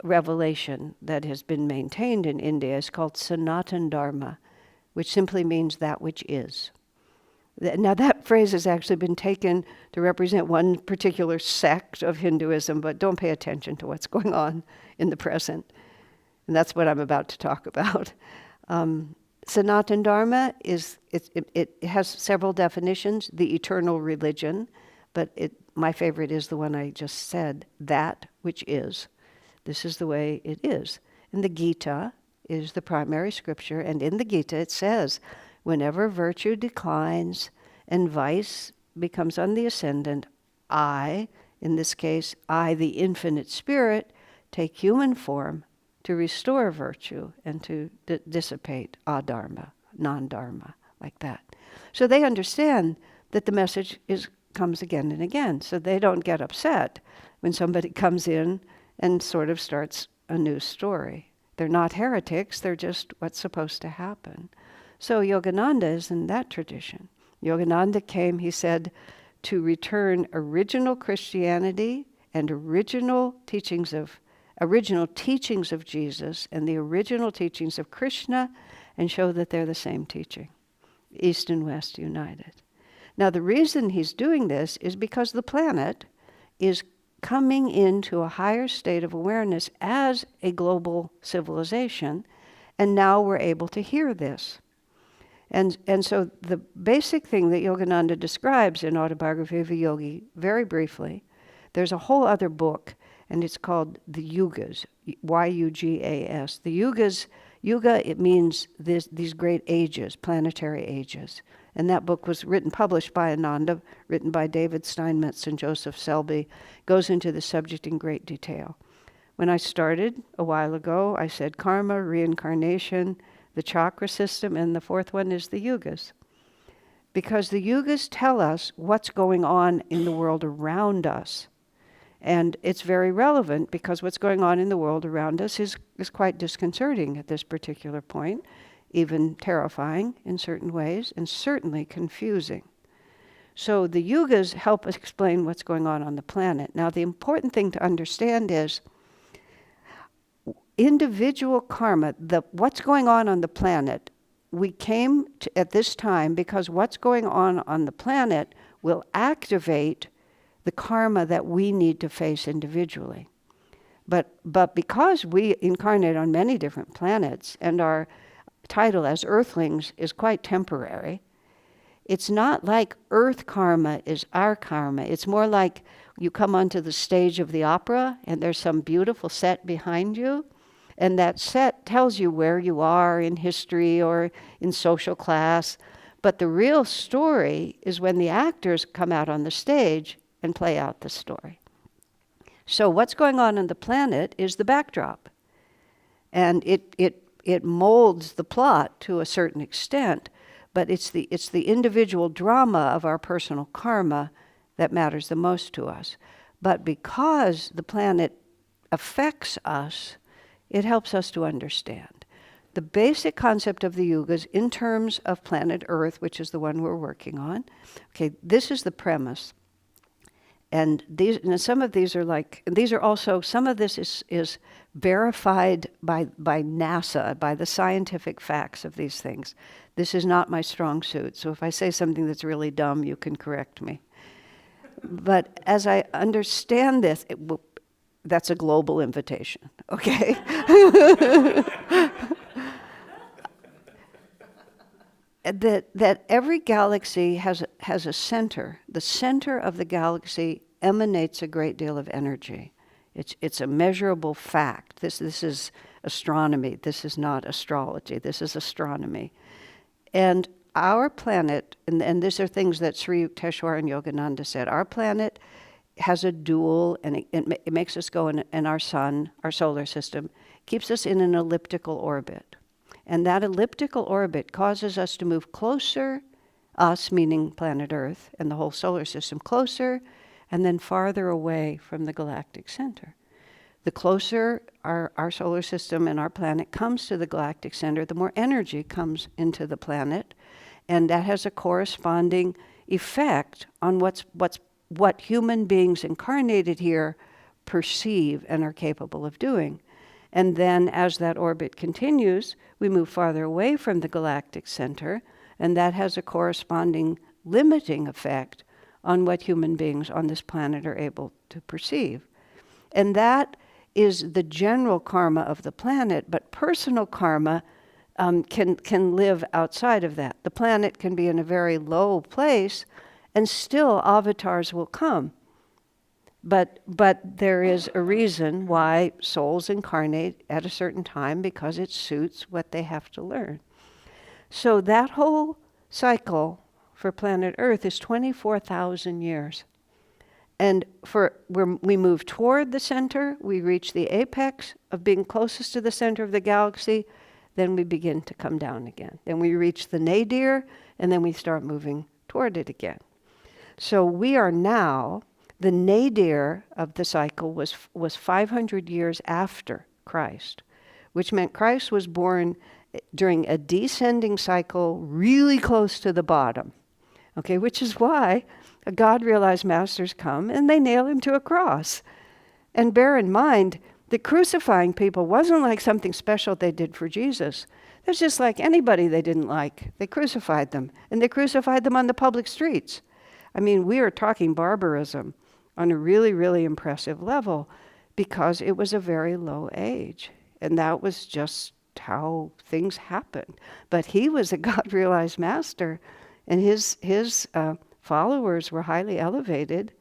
revelation that has been maintained in India is called Sanatana Dharma, which simply means that which is. Now that phrase has actually been taken to represent one particular sect of Hinduism, but don't pay attention to what's going on in the present. And that's what I'm about to talk about. Sanatana Dharma it has several definitions. The eternal religion, but my favorite is the one I just said, that which is. This is the way it is. And the Gita is the primary scripture, and in the Gita it says, whenever virtue declines and vice becomes on the ascendant, I, in this case, I, the infinite spirit, take human form to restore virtue and to dissipate adharma, non-dharma, like that. So they understand that the message comes again and again, so they don't get upset when somebody comes in and sort of starts a new story. They're not heretics, they're just what's supposed to happen. So Yogananda is in that tradition. Yogananda came, he said, to return original Christianity and original teachings of Jesus and the original teachings of Krishna, and show that they're the same teaching, East and West united. Now the reason he's doing this is because the planet is coming into a higher state of awareness as a global civilization, and now we're able to hear this. And so the basic thing that Yogananda describes in Autobiography of a Yogi, very briefly, there's a whole other book, and it's called the Yugas, Y-U-G-A-S. The Yugas, Yuga, it means these great ages, planetary ages. And that book was published by Ananda, written by David Steinmetz and Joseph Selby, goes into the subject in great detail. When I started a while ago, I said karma, reincarnation, the chakra system, and the fourth one is the Yugas. Because the Yugas tell us what's going on in the world around us. And it's very relevant because what's going on in the world around us is quite disconcerting at this particular point, even terrifying in certain ways, and certainly confusing. So the Yugas help us explain what's going on the planet. Now the important thing to understand is individual karma, what's going on the planet, we came to, at this time because what's going on the planet will activate the karma that we need to face individually. But because we incarnate on many different planets and our title as earthlings is quite temporary, it's not like earth karma is our karma. It's more like you come onto the stage of the opera and there's some beautiful set behind you, and that set tells you where you are in history or in social class. But the real story is when the actors come out on the stage and play out the story. So what's going on the planet is the backdrop. And it molds the plot to a certain extent, but it's the individual drama of our personal karma that matters the most to us. But because the planet affects us, it helps us to understand. The basic concept of the Yugas in terms of planet Earth, which is the one we're working on, okay, this is the premise. And some of these are also, some of this is verified by NASA, by the scientific facts of these things. This is not my strong suit, so if I say something that's really dumb, you can correct me. But as I understand this, that's a global invitation, okay? that every galaxy has a center. The center of the galaxy emanates a great deal of energy. It's a measurable fact. This is astronomy. This is not astrology. This is astronomy. And our planet, and these are things that Sri Yukteswar and Yogananda said, our planet has a dual, and it makes us go in our sun, our solar system, keeps us in an elliptical orbit. And that elliptical orbit causes us to move closer, us meaning planet Earth and the whole solar system, closer and then farther away from the galactic center. The closer our solar system and our planet comes to the galactic center, the more energy comes into the planet, and that has a corresponding effect on what human beings incarnated here perceive and are capable of doing. And then as that orbit continues, we move farther away from the galactic center, and that has a corresponding limiting effect on what human beings on this planet are able to perceive. And that is the general karma of the planet, but personal karma can live outside of that. The planet can be in a very low place, and still avatars will come. But there is a reason why souls incarnate at a certain time, because it suits what they have to learn. So that whole cycle for planet Earth is 24,000 years. And we move toward the center, we reach the apex of being closest to the center of the galaxy, then we begin to come down again. Then we reach the nadir, and then we start moving toward it again. So we are now, the nadir of the cycle was 500 years after Christ, which meant Christ was born during a descending cycle really close to the bottom. Okay, which is why God-realized masters come and they nail him to a cross. And bear in mind that crucifying people wasn't like something special they did for Jesus. It was just like anybody they didn't like. They crucified them, and they crucified them on the public streets. I mean, we are talking barbarism on a really, really impressive level, because it was a very low age. And that was just how things happened. But he was a God-realized master, and his followers were highly elevated,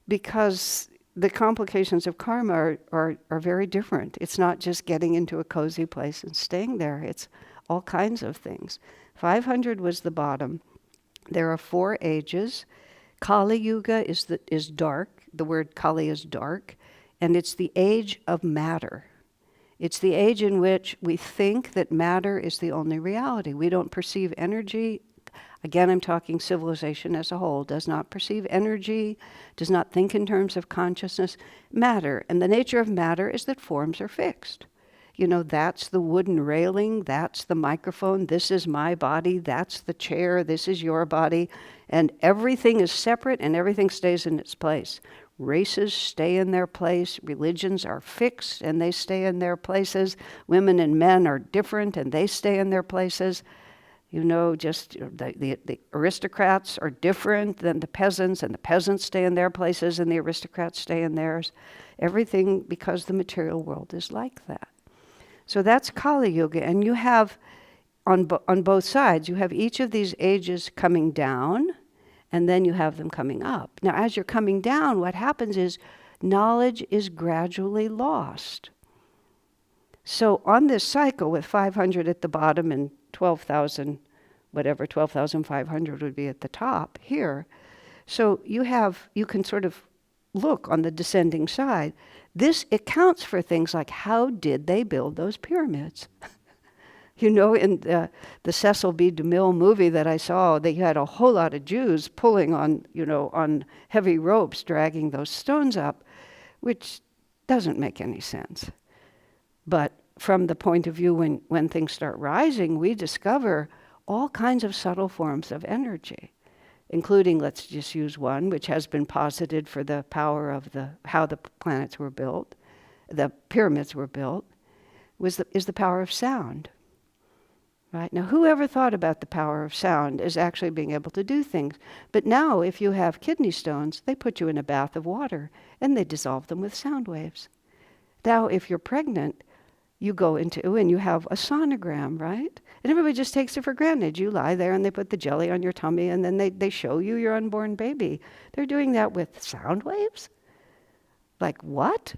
because the complications of karma are very different. It's not just getting into a cozy place and staying there. It's all kinds of things. 500 was the bottom. There are 4 ages. Kali Yuga is dark. The word Kali is dark, and it's the age of matter. It's the age in which we think that matter is the only reality. We don't perceive energy. Again, I'm talking civilization as a whole, does not perceive energy, does not think in terms of consciousness. Matter, and the nature of matter is that forms are fixed. You know, that's the wooden railing, that's the microphone, this is my body, that's the chair, this is your body, and everything is separate and everything stays in its place. Races stay in their place, religions are fixed and they stay in their places, women and men are different and they stay in their places. You know, just the aristocrats are different than the peasants, and the peasants stay in their places and the aristocrats stay in theirs. Everything, because the material world is like that. So that's Kali Yuga, and you have, on both sides, you have each of these ages coming down, and then you have them coming up. Now, as you're coming down, what happens is knowledge is gradually lost. So on this cycle, with 500 at the bottom and 12,000, whatever, 12,500 would be at the top here. So you can sort of look on the descending side. This accounts for things like, how did they build those pyramids? You know, in the Cecil B. DeMille movie that I saw, they had a whole lot of Jews pulling on heavy ropes, dragging those stones up, which doesn't make any sense. But from the point of view when things start rising, we discover all kinds of subtle forms of energy, including, let's just use one, which has been posited for the power of how the planets were built, the pyramids were built, is the power of sound. Right? Now, whoever thought about the power of sound as actually being able to do things? But now, if you have kidney stones, they put you in a bath of water, and they dissolve them with sound waves. Now, if you're pregnant, you go into and you have a sonogram, right? And everybody just takes it for granted. You lie there and they put the jelly on your tummy and then they show you your unborn baby. They're doing that with sound waves? Like, what?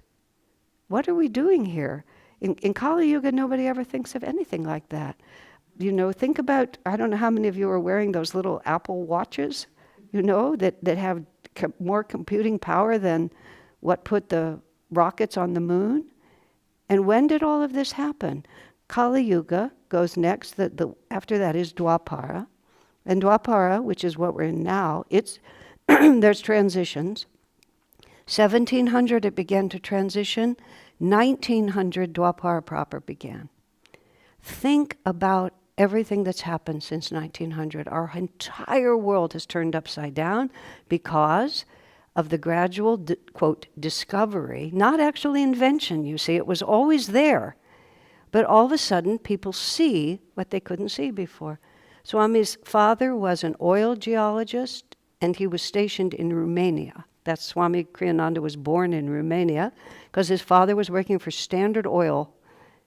What are we doing here? In Kali Yuga, nobody ever thinks of anything like that. You know, think about, I don't know how many of you are wearing those little Apple watches, you know, that have more computing power than what put the rockets on the moon. And when did all of this happen? Kali Yuga goes next. After that is Dwapara. And Dwapara, which is what we're in now, there's transitions. 1700 it began to transition. 1900 Dwapara proper began. Think about everything that's happened since 1900. Our entire world has turned upside down because of the gradual, quote, discovery, not actually invention, you see. It was always there. But all of a sudden, people see what they couldn't see before. Swami's father was an oil geologist, and he was stationed in Romania. That's Swami Kriyananda was born in Romania because his father was working for Standard Oil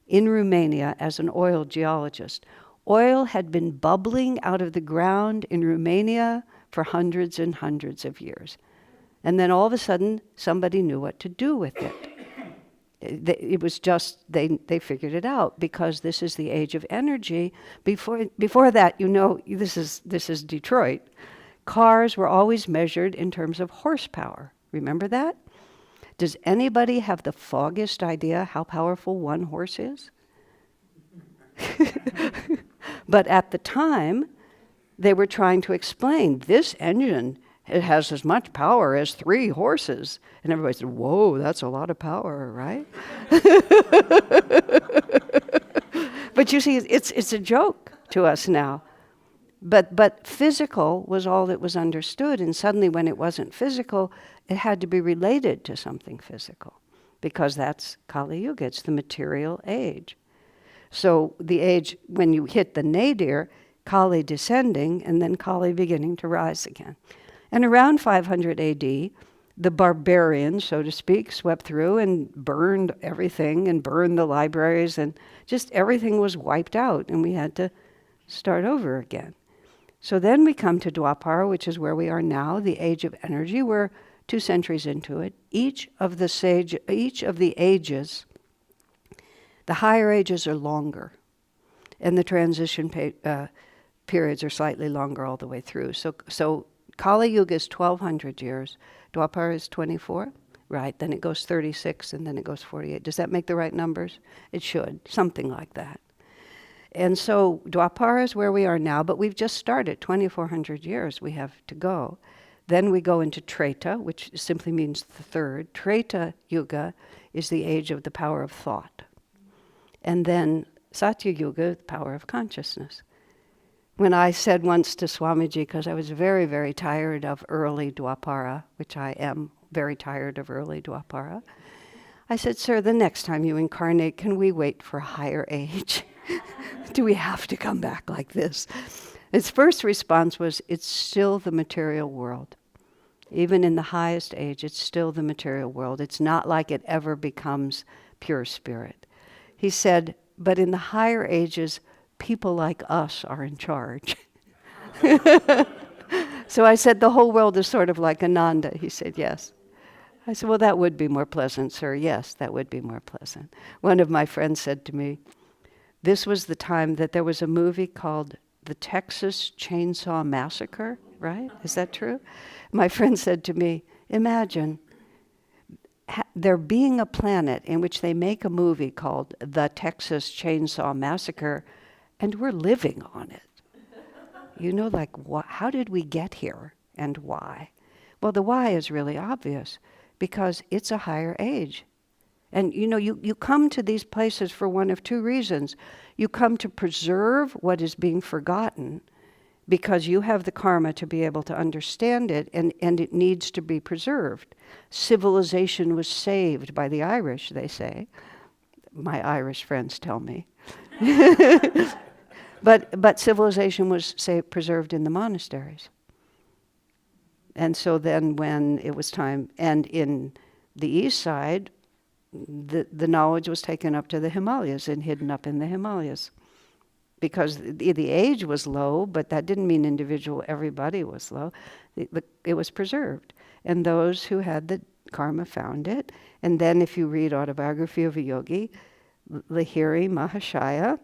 in Romania as an oil geologist. Oil had been bubbling out of the ground in Romania for hundreds and hundreds of years. And then all of a sudden, somebody knew what to do with it. It was just, they figured it out because this is the age of energy. Before that, you know, this is Detroit. Cars were always measured in terms of horsepower. Remember that? Does anybody have the foggiest idea how powerful one horse is? But at the time, they were trying to explain this engine, it has as much power as 3 horses. And everybody said, whoa, that's a lot of power, right? But you see, it's a joke to us now. But physical was all that was understood, and suddenly when it wasn't physical, it had to be related to something physical, because that's Kali Yuga, it's the material age. So the age, when you hit the nadir, Kali descending, and then Kali beginning to rise again. And around 500 AD, the barbarians, so to speak, swept through and burned everything, and burned the libraries, and just everything was wiped out, and we had to start over again. So then we come to Dwapara, which is where we are now, the age of energy. We're 2 centuries into it. Each of the ages, the higher ages are longer, and the transition periods are slightly longer all the way through. So Kali Yuga is 1200 years. Dwapara is 24, right? Then it goes 36, and then it goes 48. Does that make the right numbers? It should, something like that. And so Dwapara is where we are now, but we've just started, 2400 years we have to go. Then we go into Treta, which simply means the third. Treta Yuga is the age of the power of thought. And then Satya Yuga, the power of consciousness. When I said once to Swamiji, because I was very, very tired of early Dwapara, which I am very tired of early Dwapara, I said, sir, the next time you incarnate, can we wait for a higher age? Do we have to come back like this? His first response was, it's still the material world. Even in the highest age, it's still the material world. It's not like it ever becomes pure spirit. He said, but in the higher ages, people like us are in charge. So I said, the whole world is sort of like Ananda. He said, yes. I said, well, that would be more pleasant, sir. Yes, that would be more pleasant. One of my friends said to me, this was the time that there was a movie called The Texas Chainsaw Massacre, right? Is that true? My friend said to me, imagine there being a planet in which they make a movie called The Texas Chainsaw Massacre, and we're living on it. You know, like, how did we get here and why? Well, the why is really obvious, because it's a higher age. And you know, you come to these places for one of 2 reasons. You come to preserve what is being forgotten, because you have the karma to be able to understand it, and it needs to be preserved. Civilization was saved by the Irish, they say. My Irish friends tell me. But civilization was preserved in the monasteries. And so then when it was time, and in the east side, the knowledge was taken up to the Himalayas and hidden up in the Himalayas. Because the age was low, but that didn't mean everybody was low. It was preserved. And those who had the karma found it. And then if you read Autobiography of a Yogi, Lahiri Mahashaya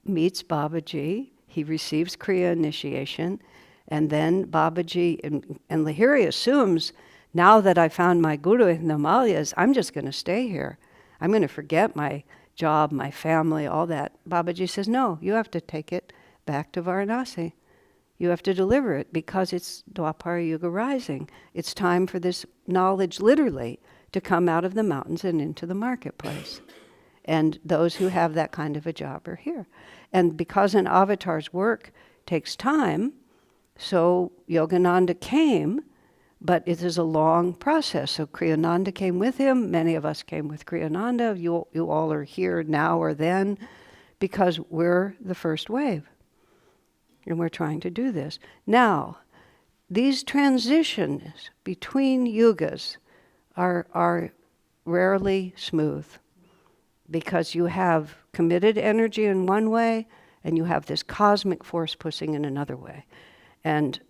meets Babaji. He receives Kriya initiation. And then Babaji, and Lahiri assumes, now that I found my guru in the Himalayas, I'm just going to stay here. I'm going to forget my job, my family, all that. Babaji says, no, you have to take it back to Varanasi. You have to deliver it because it's Dwapara Yuga rising. It's time for this knowledge literally to come out of the mountains and into the marketplace. And those who have that kind of a job are here. And because an avatar's work takes time, so Yogananda came, but it is a long process. So Kriyananda came with him. Many of us came with Kriyananda. You all are here now or then because we're the first wave. And we're trying to do this. Now, these transitions between yugas are rarely smooth because you have committed energy in one way and you have this cosmic force pushing in another way. And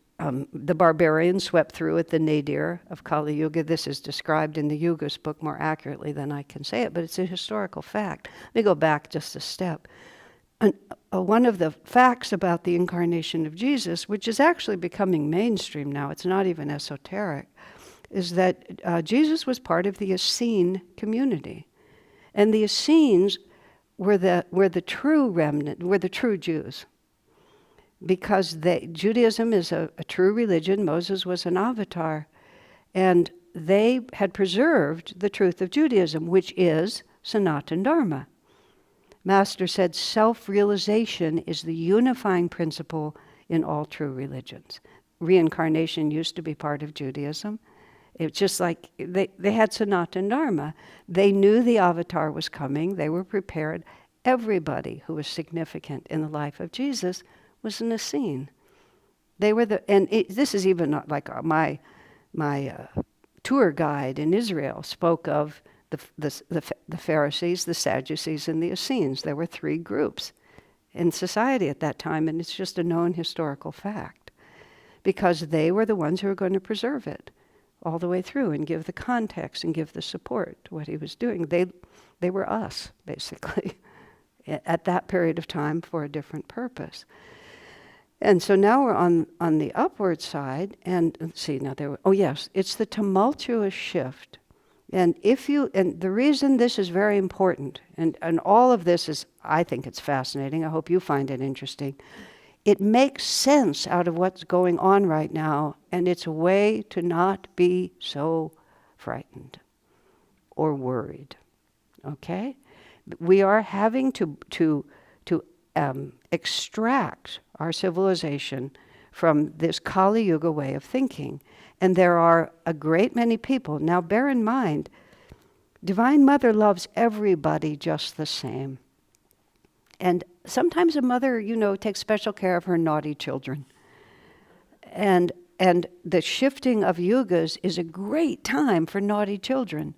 the barbarians swept through at the nadir of Kali Yuga. This is described in the Yugas book more accurately than I can say it, but it's a historical fact. Let me go back just a step. One of the facts about the incarnation of Jesus, which is actually becoming mainstream now, it's not even esoteric, is that Jesus was part of the Essene community. And the Essenes were the true remnant, were the true Jews. Because Judaism is a true religion. Moses was an avatar. And they had preserved the truth of Judaism, which is Sanatana Dharma. Master said self-realization is the unifying principle in all true religions. Reincarnation used to be part of Judaism. It's just like they had Sanatana Dharma. They knew the avatar was coming. They were prepared. Everybody who was significant in the life of Jesus was an Essene. They were this is even not like my tour guide in Israel spoke of the Pharisees, the Sadducees, and the Essenes. There were three groups in society at that time, and it's just a known historical fact because they were the ones who were going to preserve it all the way through and give the context and give the support to what he was doing. They were us, basically, at that period of time for a different purpose. And so now we're on the upward side, and let's see, now it's the tumultuous shift. And the reason this is very important, and all of this is, I think it's fascinating, I hope you find it interesting, it makes sense out of what's going on right now, and it's a way to not be so frightened or worried, okay? We are having to extract our civilization from this Kali Yuga way of thinking. And there are a great many people. Now bear in mind, Divine Mother loves everybody just the same. And sometimes a mother, takes special care of her naughty children. And the shifting of yugas is a great time for naughty children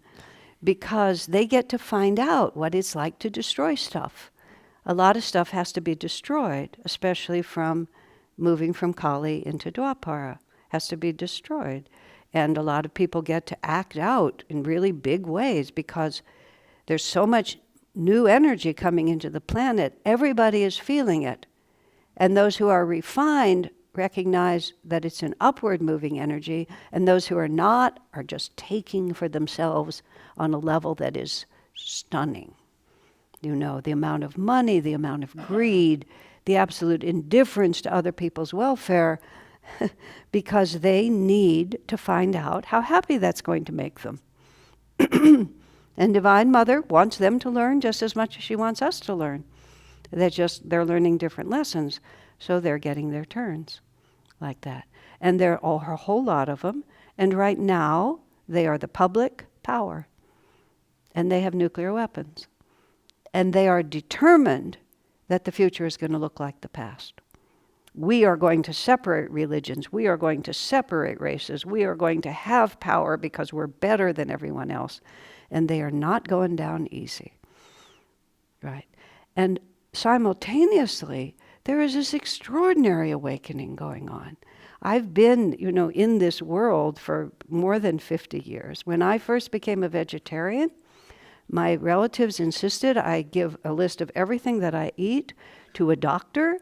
because they get to find out what it's like to destroy stuff. A lot of stuff has to be destroyed, especially from moving from Kali into Dwapara, has to be destroyed. And a lot of people get to act out in really big ways because there's so much new energy coming into the planet. Everybody is feeling it. And those who are refined recognize that it's an upward moving energy, and those who are not are just taking for themselves on a level that is stunning. The amount of money, the amount of greed, the absolute indifference to other people's welfare, because they need to find out how happy that's going to make them. And Divine Mother wants them to learn just as much as she wants us to learn. They're learning different lessons, so they're getting their turns like that. And there are a whole lot of them, and right now they are the public power, and they have nuclear weapons. And they are determined that the future is going to look like the past. we are going to separate religions. We are going to separate races. We are going to have power because we're better than everyone else. And they are not going down easy. Right? And simultaneously, there is this extraordinary awakening going on. I've been, in this world for more than 50 years. When I first became a vegetarian, my relatives insisted I give a list of everything that I eat to a doctor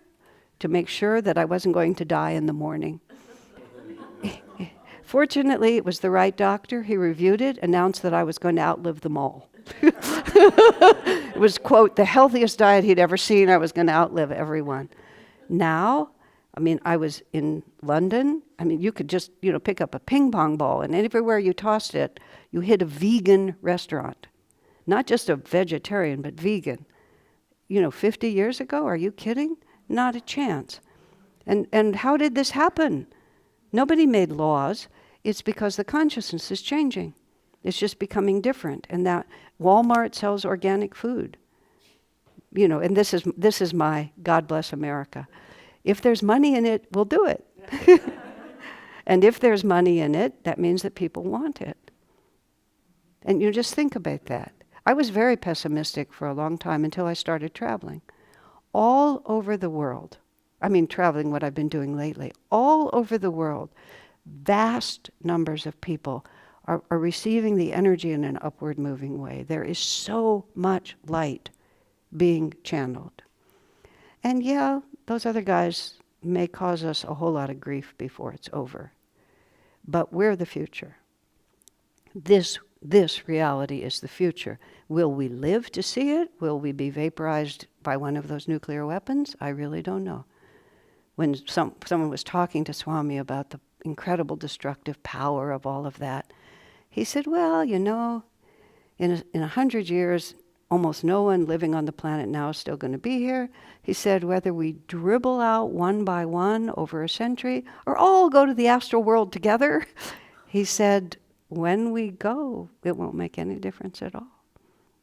to make sure that I wasn't going to die in the morning. Fortunately, it was the right doctor. He reviewed it, announced that I was going to outlive them all. It was, quote, the healthiest diet he'd ever seen. I was going to outlive everyone. Now, I was in London. You could just, pick up a ping pong ball, and everywhere you tossed it, you hit a vegan restaurant. Not just a vegetarian, but vegan. 50 years ago, are you kidding? Not a chance. And how did this happen? Nobody made laws. It's because the consciousness is changing. It's just becoming different. And that Walmart sells organic food. And this is my God bless America. If there's money in it, we'll do it. And if there's money in it, that means that people want it. And you just think about that. I was very pessimistic for a long time until I started traveling. All over the world, traveling what I've been doing lately, all over the world, vast numbers of people are receiving the energy in an upward moving way. There is so much light being channeled. And yeah, those other guys may cause us a whole lot of grief before it's over. But we're the future. This reality is the future. Will we live to see it? Will we be vaporized by one of those nuclear weapons? I really don't know. When someone was talking to Swami about the incredible destructive power of all of that, he said, well, in 100 years, almost no one living on the planet now is still going to be here. He said, whether we dribble out one by one over a century or all go to the astral world together, he said, when we go, it won't make any difference at all.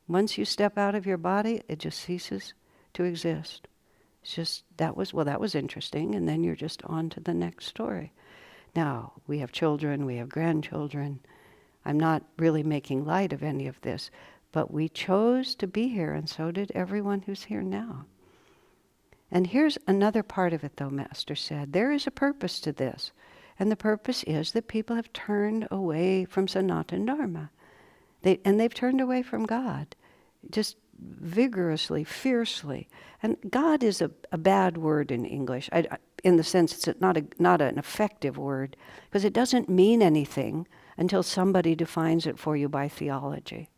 Once you step out of your body, it just ceases to exist. It's just, that was interesting, and then you're just on to the next story. Now, we have children, we have grandchildren. I'm not really making light of any of this, but we chose to be here, and so did everyone who's here now. And here's another part of it, though, Master said. There is a purpose to this. And the purpose is that people have turned away from Sanatana Dharma. They've turned away from God, just vigorously, fiercely. And God is a bad word in English, in the sense it's not an effective word, because it doesn't mean anything until somebody defines it for you by theology.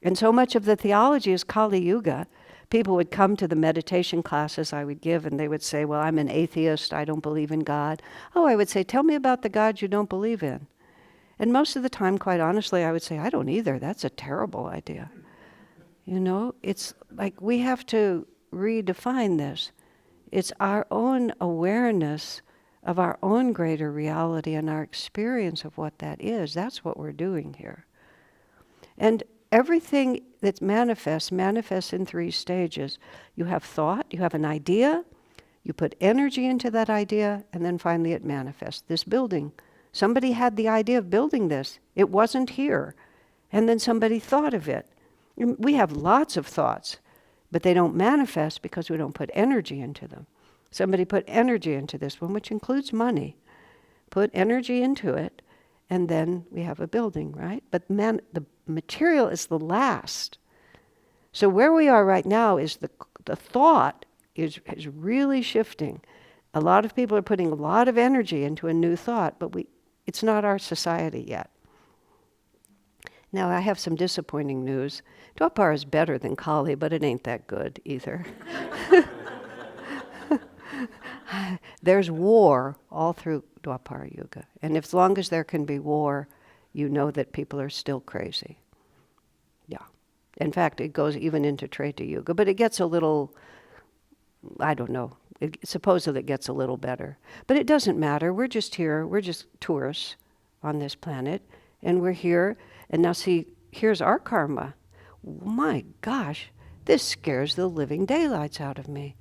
And so much of the theology is Kali Yuga. People would come to the meditation classes I would give, and they would say, well, I'm an atheist, I don't believe in God. Oh, I would say, tell me about the God you don't believe in. And most of the time, quite honestly, I would say, I don't either. That's a terrible idea. It's like we have to redefine this. It's our own awareness of our own greater reality and our experience of what that is. That's what we're doing here. And everything that manifests in 3 stages. You have thought, you have an idea, you put energy into that idea, and then finally it manifests. This building, somebody had the idea of building this. It wasn't here. And then somebody thought of it. We have lots of thoughts, but they don't manifest because we don't put energy into them. Somebody put energy into this one, which includes money. Put energy into it, and then we have a building, right? But the material is the last. So where we are right now is the thought is really shifting. A lot of people are putting a lot of energy into a new thought, but it's not our society yet. Now, I have some disappointing news. Dwapara is better than Kali, but it ain't that good either. There's war all through Dwapara Yuga. And as long as there can be war, you know that people are still crazy. Yeah. In fact, it goes even into Treta Yuga, but it gets a little, I don't know, supposedly it gets a little better. But it doesn't matter. We're just here. We're just tourists on this planet. And we're here. And now see, here's our karma. My gosh, this scares the living daylights out of me.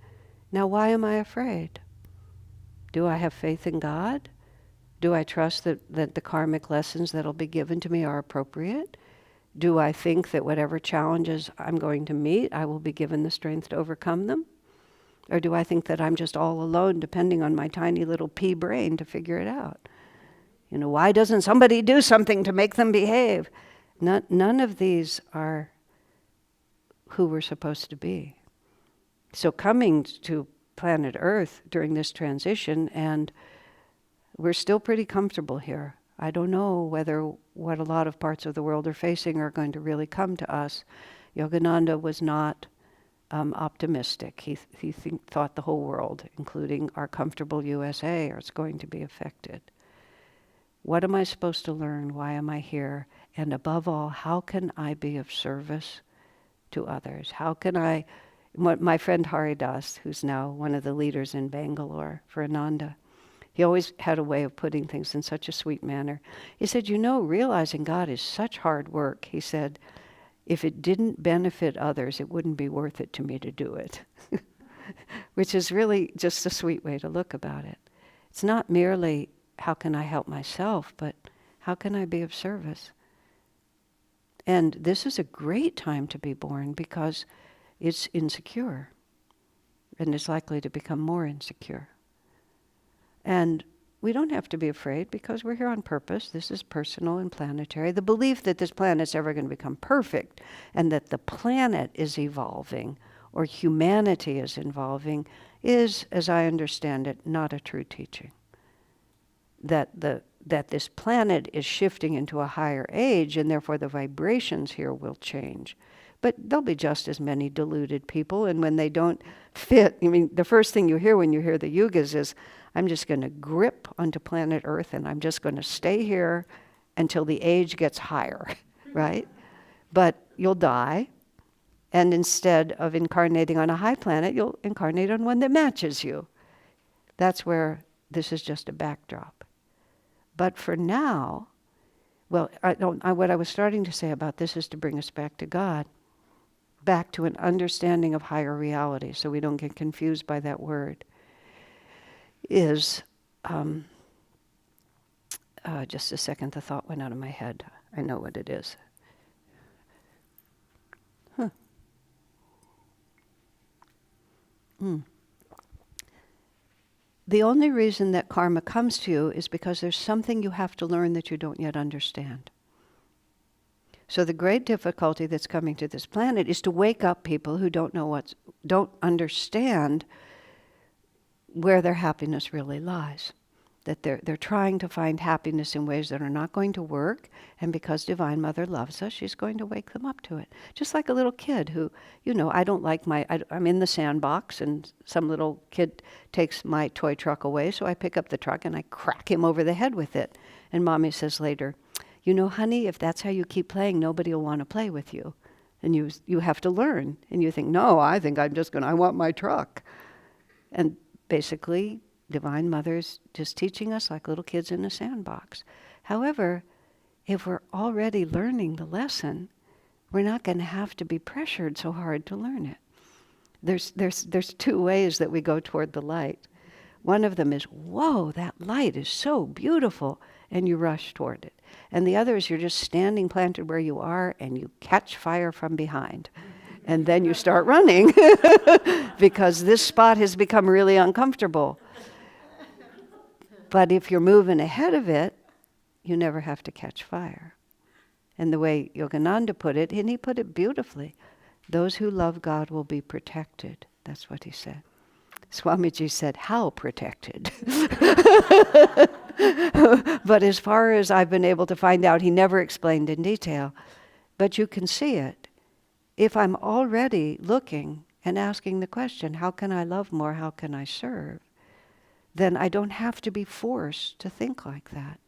Now, why am I afraid? Do I have faith in God? Do I trust that the karmic lessons that'll be given to me are appropriate? Do I think that whatever challenges I'm going to meet, I will be given the strength to overcome them? Or do I think that I'm just all alone, depending on my tiny little pea brain to figure it out? Why doesn't somebody do something to make them behave? None of these are who we're supposed to be. So coming to planet Earth during this transition, and we're still pretty comfortable here. I don't know whether what a lot of parts of the world are facing are going to really come to us. Yogananda was not optimistic. He thought the whole world, including our comfortable USA, is going to be affected. What am I supposed to learn? Why am I here? And above all, how can I be of service to others? How can I, my friend Haridas, who's now one of the leaders in Bangalore for Ananda, he always had a way of putting things in such a sweet manner. He said, realizing God is such hard work. He said, if it didn't benefit others, it wouldn't be worth it to me to do it. Which is really just a sweet way to look about it. It's not merely how can I help myself, but how can I be of service? And this is a great time to be born because it's insecure and it's likely to become more insecure. And we don't have to be afraid because we're here on purpose. This is personal and planetary. The belief that this planet's ever going to become perfect and that the planet is evolving or humanity is evolving is, as I understand it, not a true teaching. That this planet is shifting into a higher age and therefore the vibrations here will change. But there'll be just as many deluded people, and when they don't fit, the first thing you hear when you hear the Yugas is, I'm just going to grip onto planet Earth and I'm just going to stay here until the age gets higher, right? But you'll die, and instead of incarnating on a high planet, you'll incarnate on one that matches you. That's where this is just a backdrop. But for now, what I was starting to say about this is to bring us back to God, back to an understanding of higher reality, so we don't get confused by that word, is, just a second, the thought went out of my head. I know what it is. The only reason that karma comes to you is because there's something you have to learn that you don't yet understand. So the great difficulty that's coming to this planet is to wake up people who don't understand where their happiness really lies. That they're trying to find happiness in ways that are not going to work, and because Divine Mother loves us, she's going to wake them up to it. Just like a little kid who, I'm in the sandbox and some little kid takes my toy truck away, so I pick up the truck and I crack him over the head with it. And Mommy says later, honey, if that's how you keep playing, nobody will want to play with you. And you have to learn. And you think, no, I think I want my truck. And basically, Divine Mother's just teaching us like little kids in a sandbox. However, if we're already learning the lesson, we're not going to have to be pressured so hard to learn it. There's two ways that we go toward the light. One of them is, whoa, that light is so beautiful, and you rush toward it. And the other is you're just standing planted where you are and you catch fire from behind. And then you start running because this spot has become really uncomfortable. But if you're moving ahead of it, you never have to catch fire. And the way Yogananda put it, and he put it beautifully, those who love God will be protected. That's what he said. Swamiji said, how protected? But as far as I've been able to find out, he never explained in detail. But you can see it. If I'm already looking and asking the question, how can I love more? How can I serve? Then I don't have to be forced to think like that.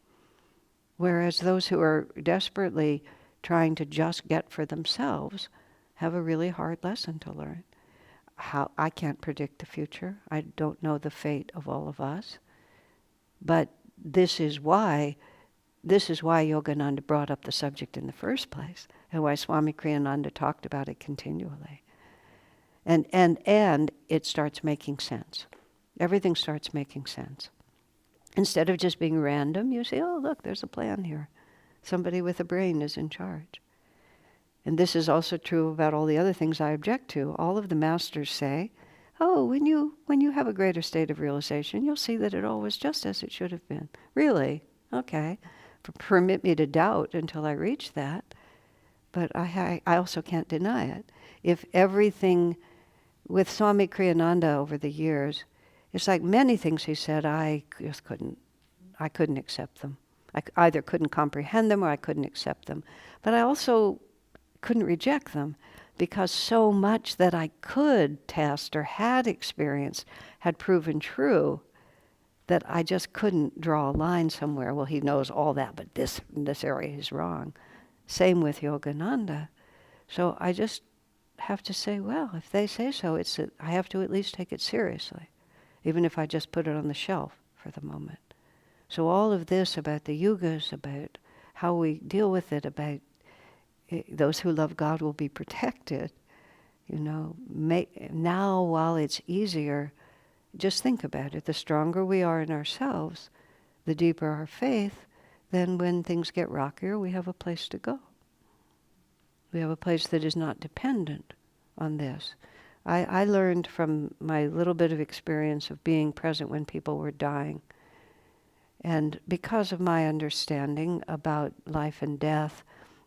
Whereas those who are desperately trying to just get for themselves have a really hard lesson to learn. I can't predict the future. I don't know the fate of all of us. But this is why Yogananda brought up the subject in the first place, and why Swami Kriyananda talked about it continually. And it starts making sense. Everything starts making sense. Instead of just being random, you say, oh, look, there's a plan here. Somebody with a brain is in charge. And this is also true about all the other things I object to. All of the masters say, oh, when you have a greater state of realization, you'll see that it all was just as it should have been. Really? Okay. Permit me to doubt until I reach that. But I also can't deny it. If everything, with Swami Kriyananda over the years, it's like many things he said, I couldn't accept them. I either couldn't comprehend them or I couldn't accept them. But I also couldn't reject them because so much that I could test or had experienced had proven true that I just couldn't draw a line somewhere. Well, he knows all that, but this area is wrong. Same with Yogananda. So I just have to say, well, if they say so, I have to at least take it seriously, even if I just put it on the shelf for the moment. So all of this about the Yugas, about how we deal with it, about those who love God will be protected, now while it's easier, just think about it. The stronger we are in ourselves, the deeper our faith, then when things get rockier, we have a place to go. We have a place that is not dependent on this. I learned from my little bit of experience of being present when people were dying. And because of my understanding about life and death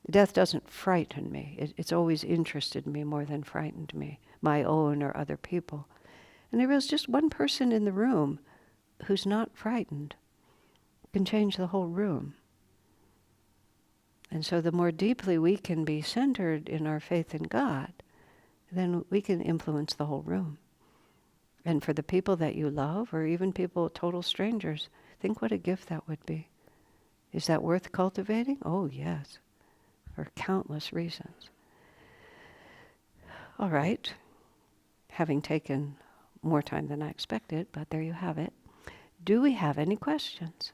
doesn't frighten me. It's always interested me more than frightened me, my own or other people. And there was just one person in the room who's not frightened. Can change the whole room. And so the more deeply we can be centered in our faith in God, then we can influence the whole room. And for the people that you love, or even people, total strangers, think what a gift that would be. Is that worth cultivating? Oh, yes, for countless reasons. All right, having taken more time than I expected, but there you have it. Do we have any questions?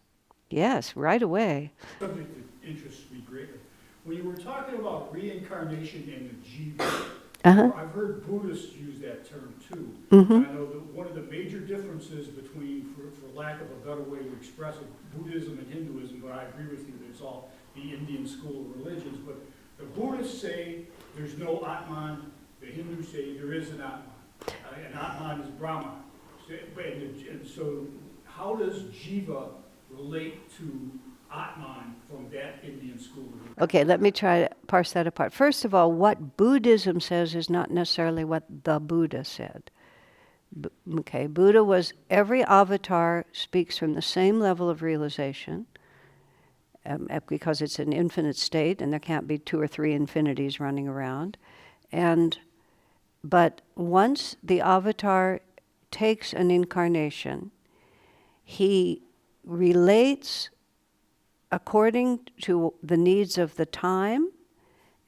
Yes, right away. Subject that interests me greatly. When you were talking about reincarnation and the jiva, I've heard Buddhists use that term too. Mm-hmm. And I know that one of the major differences between, for lack of a better way to express it, Buddhism and Hinduism, but I agree with you that it's all the Indian school of religions, but the Buddhists say there's no Atman, the Hindus say there is an Atman, and Atman is Brahman. And so how does jiva relate to Atman from that Indian school? Okay, let me try to parse that apart. First of all, what Buddhism says is not necessarily what the Buddha said. Buddha was, every avatar speaks from the same level of realization, because it's an infinite state and there can't be 2 or 3 infinities running around. But once the avatar takes an incarnation, he relates according to the needs of the time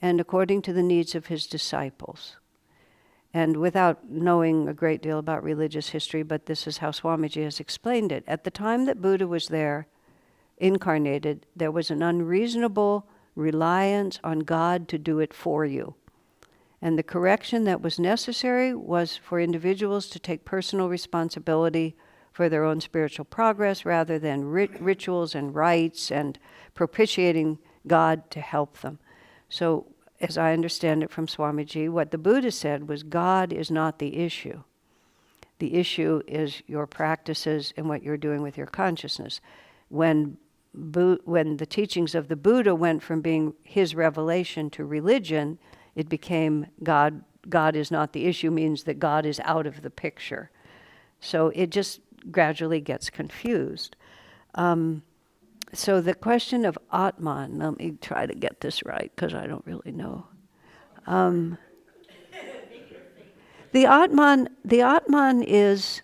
and according to the needs of his disciples. And without knowing a great deal about religious history, but this is how Swamiji has explained it. At the time that Buddha was there, incarnated, there was an unreasonable reliance on God to do it for you. And the correction that was necessary was for individuals to take personal responsibility for their own spiritual progress rather than rituals and rites and propitiating God to help them. So, as I understand it from Swamiji, what the Buddha said was God is not the issue. The issue is your practices and what you're doing with your consciousness. When the teachings of the Buddha went from being his revelation to religion, it became God is not the issue means that God is out of the picture. So it just gradually gets confused. So the question of Atman, let me try to get this right because I don't really know. The Atman is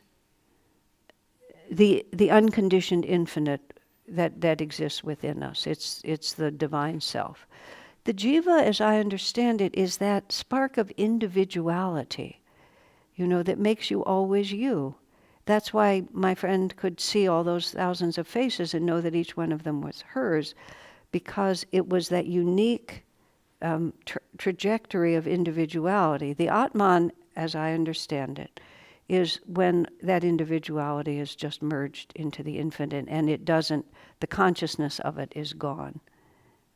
the unconditioned infinite that exists within us. It's the divine self. The jiva, as I understand it, is that spark of individuality, that makes you always you. That's why my friend could see all those thousands of faces and know that each one of them was hers, because it was that unique trajectory of individuality. The Atman, as I understand it, is when that individuality is just merged into the infinite and it doesn't, the consciousness of it is gone.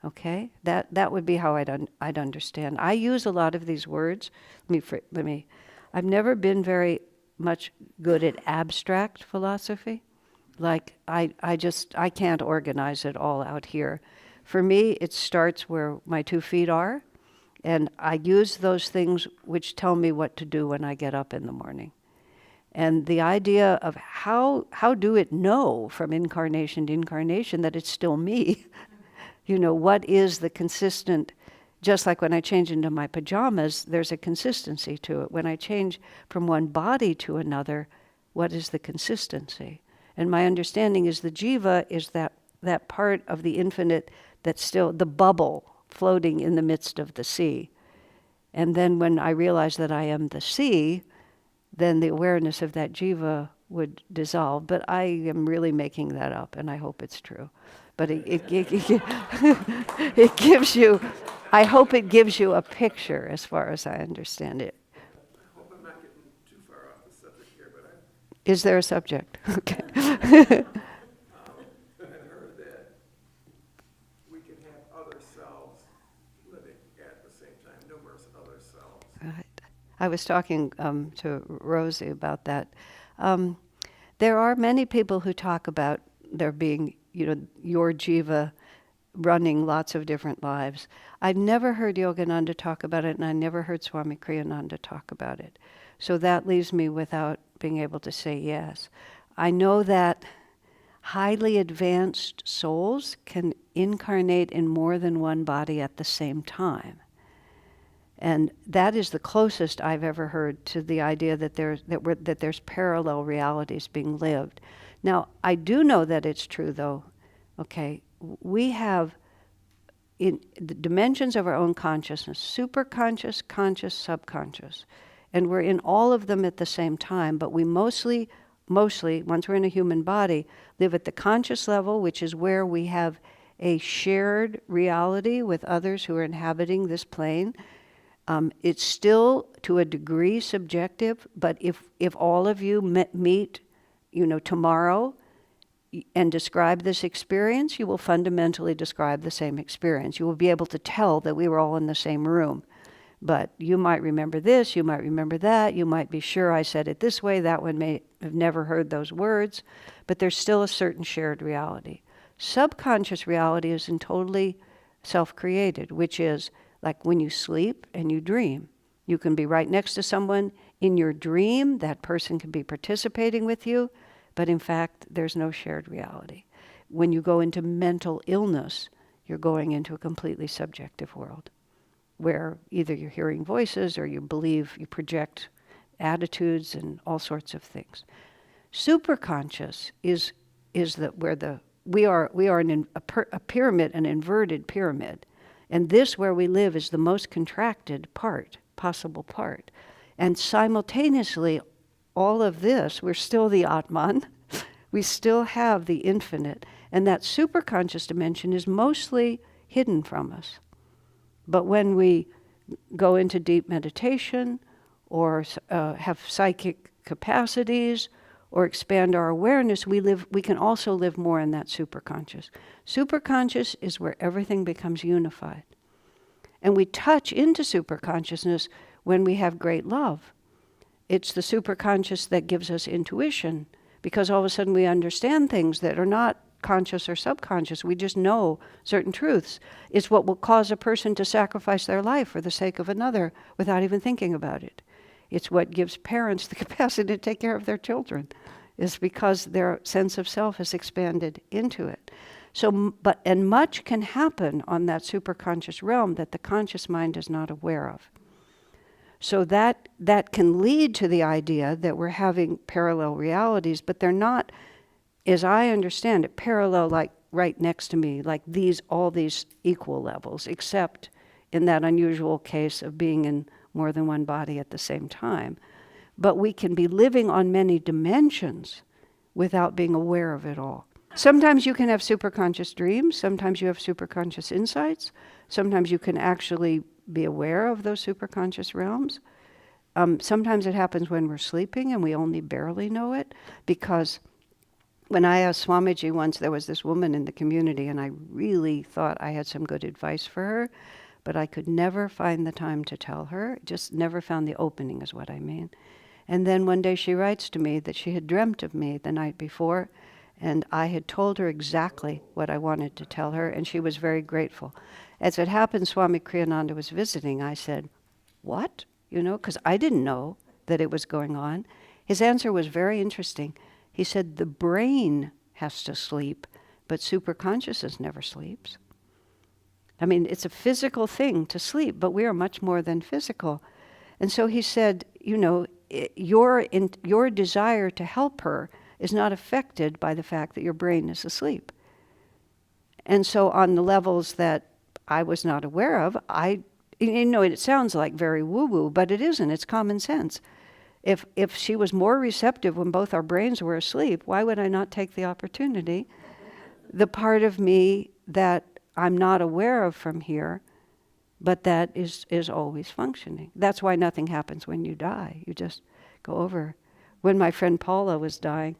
Okay? That would be how I'd understand. I use a lot of these words. I've never been very much good at abstract philosophy. Like, I can't organize it all out here. For me, it starts where my 2 feet are, and I use those things which tell me what to do when I get up in the morning. And the idea of how do it know from incarnation to incarnation that it's still me? What is the consistent, just like when I change into my pajamas, there's a consistency to it. When I change from one body to another, what is the consistency? And my understanding is the jiva is that part of the infinite that's still the bubble floating in the midst of the sea. And then when I realize that I am the sea, then the awareness of that jiva would dissolve. But I am really making that up, and I hope it's true. But it gives you, I hope it gives you a picture as far as I understand it. I hope I'm not getting too far off the subject here, but Is there a subject? Okay. I've heard that we can have other selves living at the same time, numerous other selves. Right. I was talking to Rosie about that. There are many people who talk about there being, your jiva running lots of different lives. I've never heard Yogananda talk about it, and I never heard Swami Kriyananda talk about it. So that leaves me without being able to say yes. I know that highly advanced souls can incarnate in more than one body at the same time. And that is the closest I've ever heard to the idea that there's parallel realities being lived. Now, I do know that it's true, though. Okay, we have in the dimensions of our own consciousness, superconscious, conscious, subconscious, and we're in all of them at the same time. But we mostly, once we're in a human body, live at the conscious level, which is where we have a shared reality with others who are inhabiting this plane. It's still, to a degree, subjective, but if all of you meet, tomorrow and describe this experience, you will fundamentally describe the same experience. You will be able to tell that we were all in the same room. But you might remember this, you might remember that, you might be sure I said it this way, that one may have never heard those words, but there's still a certain shared reality. Subconscious reality is totally self-created, which is like when you sleep and you dream. You can be right next to someone in your dream. That person can be participating with you, but in fact, there's no shared reality. When you go into mental illness, you're going into a completely subjective world where either you're hearing voices or you believe, you project attitudes and all sorts of things. Superconscious is where we are a pyramid, an inverted pyramid. And this, where we live, is the most contracted possible part. And simultaneously, all of this, we're still the Atman. We still have the infinite. And that superconscious dimension is mostly hidden from us. But when we go into deep meditation or have psychic capacities or expand our awareness, we can also live more in that superconscious. Superconscious is where everything becomes unified. And we touch into superconsciousness when we have great love. It's the superconscious that gives us intuition, because all of a sudden we understand things that are not conscious or subconscious. We just know certain truths. It's what will cause a person to sacrifice their life for the sake of another without even thinking about it. It's what gives parents the capacity to take care of their children. It's because their sense of self has expanded into it. And much can happen on that superconscious realm that the conscious mind is not aware of. So that can lead to the idea that we're having parallel realities, but they're not, as I understand it, parallel like right next to me, like all these equal levels, except in that unusual case of being in more than one body at the same time. But we can be living on many dimensions without being aware of it all. Sometimes you can have superconscious dreams, sometimes you have superconscious insights, sometimes you can actually be aware of those superconscious realms. sometimes it happens when we're sleeping and we only barely know it, because when I asked Swamiji once, there was this woman in the community, and I really thought I had some good advice for her, but I could never find the time to tell her, just never found the opening is what I mean. And then one day she writes to me that she had dreamt of me the night before, and I had told her exactly what I wanted to tell her, and she was very grateful. As it happened, Swami Kriyananda was visiting. I said, what? Because I didn't know that it was going on. His answer was very interesting. He said, the brain has to sleep, but superconsciousness never sleeps. I mean, it's a physical thing to sleep, but we are much more than physical. And so he said, your desire to help her is not affected by the fact that your brain is asleep. And so on the levels that I was not aware of, it sounds like very woo-woo, but it isn't. It's common sense. If she was more receptive when both our brains were asleep, why would I not take the opportunity? The part of me that I'm not aware of from here, but that is always functioning. That's why nothing happens when you die. You just go over. When my friend Paula was dying,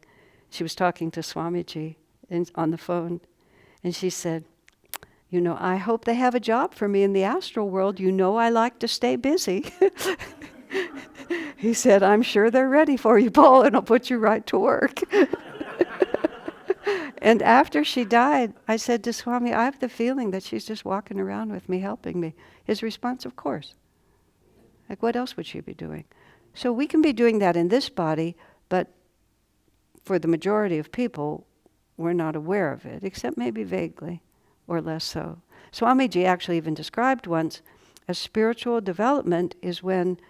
she was talking to Swamiji on the phone, and she said, I hope they have a job for me in the astral world. I like to stay busy. He said, I'm sure they're ready for you, Paul, and I'll put you right to work. And after she died, I said to Swami, I have the feeling that she's just walking around with me, helping me. His response, of course. Like, what else would she be doing? So we can be doing that in this body, but for the majority of people, we're not aware of it, except maybe vaguely, or less so. Swamiji actually even described once, as spiritual development is when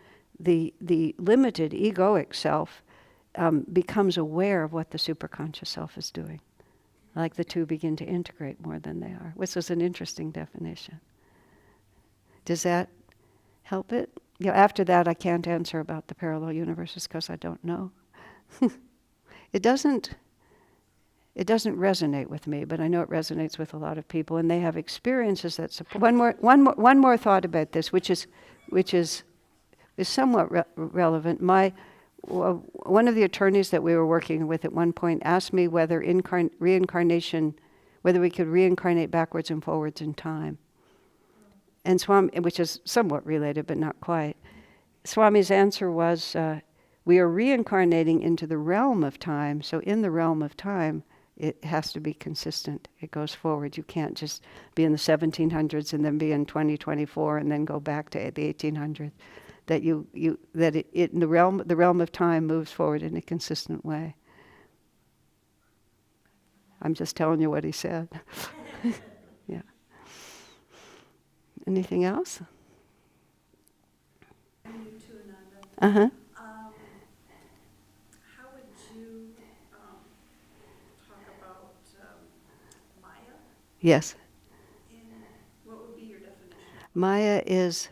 the limited egoic self becomes aware of what the superconscious self is doing. Like the two begin to integrate more than they are, which is an interesting definition. Does that help it? After that, I can't answer about the parallel universes because I don't know. It doesn't resonate with me, but I know it resonates with a lot of people, and they have experiences that support. One more thought about this, which is somewhat relevant. One of the attorneys that we were working with at one point asked me whether reincarnation, whether we could reincarnate backwards and forwards in time. And Swami, which is somewhat related, but not quite. Swami's answer was, we are reincarnating into the realm of time, so in the realm of time, it has to be consistent. It goes forward. You can't just be in the 1700s and then be in 2024 and then go back to the 1800s. That it in the realm of time moves forward in a consistent way. I'm just telling you what he said. Yeah. Anything else? You too, Ananda. Uh-huh. How would you talk about Maya? Yes. What would be your definition? Maya is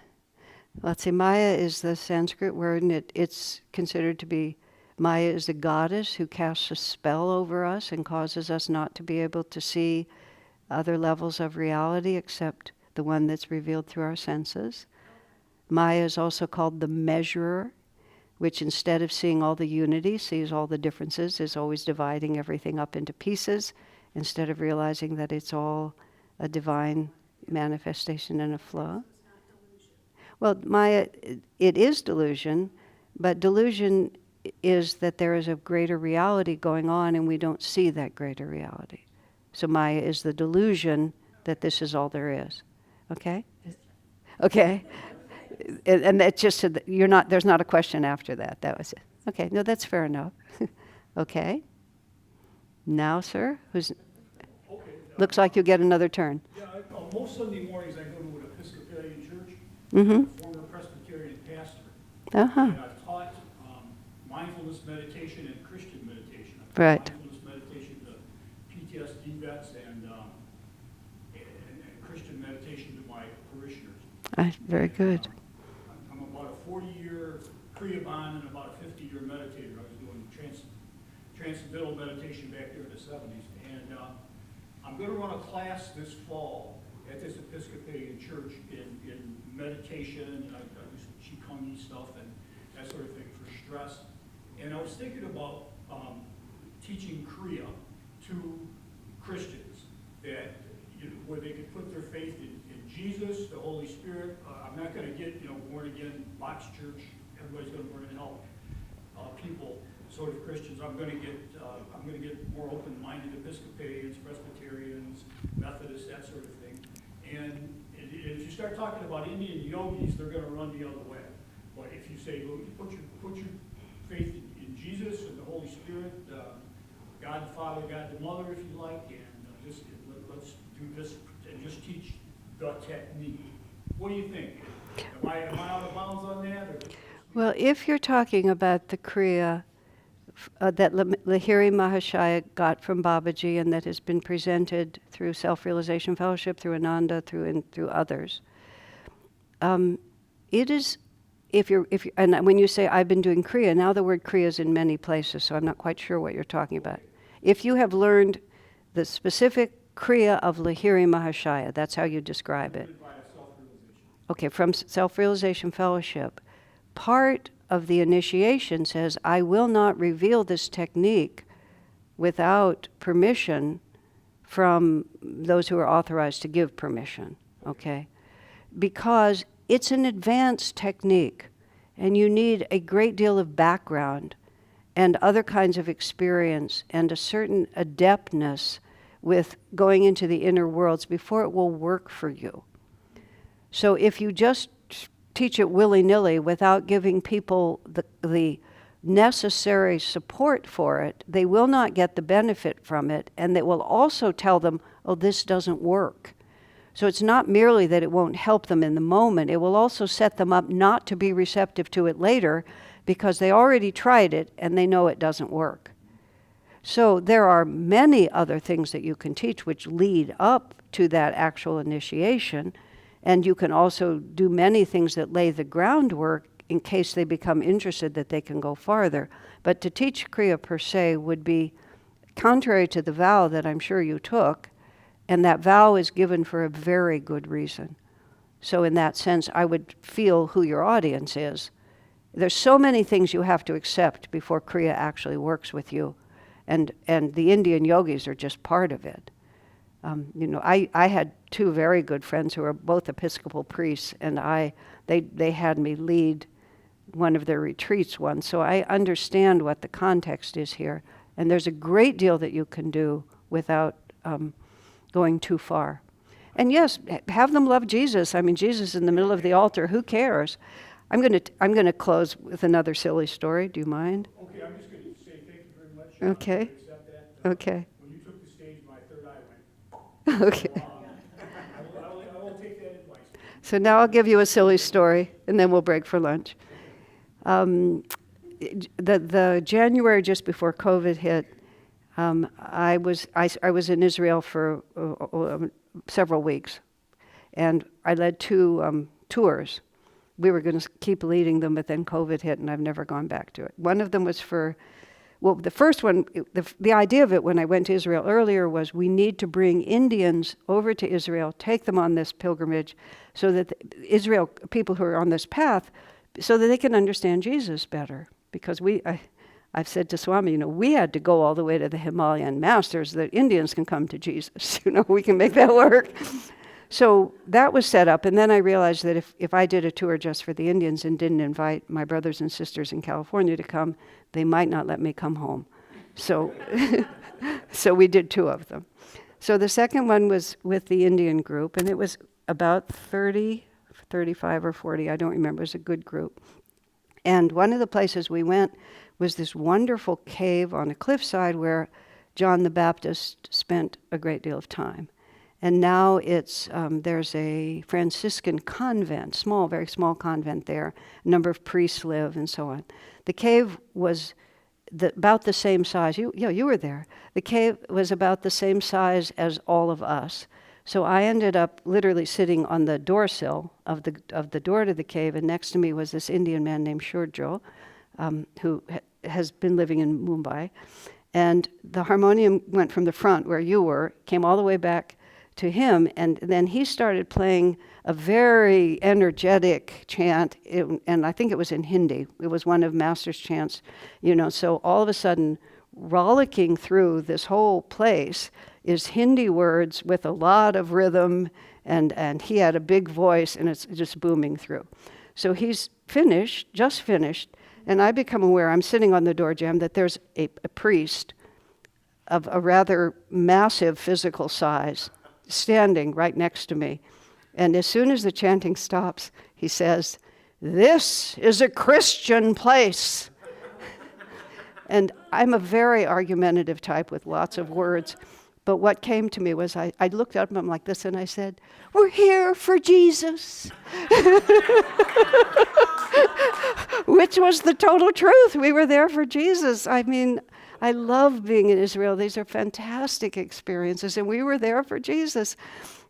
the Sanskrit word, and it's considered to be, Maya is a goddess who casts a spell over us and causes us not to be able to see other levels of reality except the one that's revealed through our senses. Maya is also called the measurer, which instead of seeing all the unity, sees all the differences, is always dividing everything up into pieces instead of realizing that it's all a divine manifestation and a flow. Well, Maya, it is delusion, but delusion is that there is a greater reality going on and we don't see that greater reality. So Maya is the delusion that this is all there is. Okay? Okay? And that's just, there's not a question after that. That was it. Okay, no, that's fair enough. Okay? Now, sir, looks like you get another turn. Yeah, most Sunday mornings I go to an Episcopalian church. Mm-hmm. I'm a former Presbyterian pastor. Uh-huh. And I've taught mindfulness meditation and Christian meditation. I've taught Right. mindfulness meditation to PTSD vets and Christian meditation to my parishioners. Very good. I'm about a 40-year Kriyaban and about a 50-year meditator. I was doing transcendental meditation back there in the 70s. And I'm going to run a class this fall at this Episcopalian church in meditation. I do some Qigong stuff. And that sort of thing, for stress. And I was thinking about teaching Kriya to Christians, that where they could put their faith in Jesus, the Holy Spirit. I'm not going to get born again, box church. Everybody's going to burn in hell. People, sort of Christians. I'm going to get more open-minded Episcopalians, Presbyterians, Methodists, that sort of thing. And if you start talking about Indian yogis, they're going to run the other way. But if you say, well, put your faith in Jesus and the Holy Spirit, God the Father, God the Mother, if you like, and let's do this and just teach the technique. What do you think? Am I out of bounds on that? Or? Well, if you're talking about the Kriya that Lahiri Mahashaya got from Babaji and that has been presented through Self-Realization Fellowship, through Ananda, through others, it is, if you're, and when you say I've been doing Kriya, now the word Kriya is in many places, so I'm not quite sure what you're talking about. If you have learned the specific Kriya of Lahiri Mahashaya, that's how you describe it. Okay, from Self-Realization Fellowship, part of the initiation says, I will not reveal this technique without permission from those who are authorized to give permission, okay? Because it's an advanced technique, and you need a great deal of background and other kinds of experience and a certain adeptness with going into the inner worlds before it will work for you. So if you just teach it willy-nilly without giving people the necessary support for it, they will not get the benefit from it, and it will also tell them, oh, this doesn't work. So it's not merely that it won't help them in the moment, it will also set them up not to be receptive to it later because they already tried it and they know it doesn't work. So there are many other things that you can teach which lead up to that actual initiation, and you can also do many things that lay the groundwork in case they become interested that they can go farther. But to teach Kriya per se would be contrary to the vow that I'm sure you took, and that vow is given for a very good reason. So in that sense, I would feel who your audience is. There's so many things you have to accept before Kriya actually works with you, and the Indian yogis are just part of it. I had two very good friends who were both Episcopal priests, and they had me lead one of their retreats once, so I understand what the context is here. And there's a great deal that you can do without going too far. And yes, have them love Jesus. I mean, Jesus in the middle of the altar, who cares? I'm gonna close with another silly story. Do you mind? Okay, I'm just going to say thank you very much. Okay. Accept that. Okay. When you took the stage, my third eye went. Okay. I will take that advice. So now I'll give you a silly story, and then we'll break for lunch. The January just before COVID hit, I was in Israel for several weeks, and I led two tours. We were going to keep leading them, but then COVID hit, and I've never gone back to it. One of them was the first one, the idea of it when I went to Israel earlier was we need to bring Indians over to Israel, take them on this pilgrimage, so that Israel, people who are on this path, so that they can understand Jesus better. Because I've said to Swami, we had to go all the way to the Himalayan masters, that Indians can come to Jesus. We can make that work. So that was set up, and then I realized that if I did a tour just for the Indians and didn't invite my brothers and sisters in California to come, they might not let me come home. So, so we did two of them. So the second one was with the Indian group, and it was about 30, 35 or 40, I don't remember, it was a good group. And one of the places we went was this wonderful cave on a cliffside where John the Baptist spent a great deal of time. And now there's a Franciscan convent, very small convent there. A number of priests live and so on. The cave was about the same size. You were there. The cave was about the same size as all of us. So I ended up literally sitting on the doorsill of the door to the cave, and next to me was this Indian man named Shurjo, who has been living in Mumbai. And the harmonium went from the front where you were, came all the way back to him. And then he started playing a very energetic chant, and I think it was in Hindi. It was one of Master's chants, so all of a sudden, rollicking through this whole place is Hindi words with a lot of rhythm, and he had a big voice, and it's just booming through. So he's just finished, and I become aware, I'm sitting on the door jamb, that there's a priest of a rather massive physical size standing right next to me. And as soon as the chanting stops, he says, "This is a Christian place." And I'm a very argumentative type with lots of words. But what came to me was I looked at him like this and I said, "We're here for Jesus." Which was the total truth. We were there for Jesus. I mean, I love being in Israel. These are fantastic experiences, and we were there for Jesus.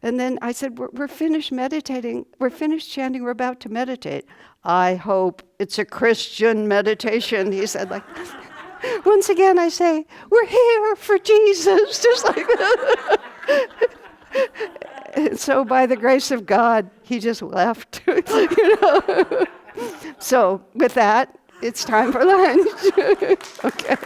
And then I said, we're finished meditating. We're finished chanting. We're about to meditate. "I hope it's a Christian meditation," he said. Like, once again, I say, "We're here for Jesus," just like that. And so by the grace of God, he just left. So with that, it's time for lunch. Okay.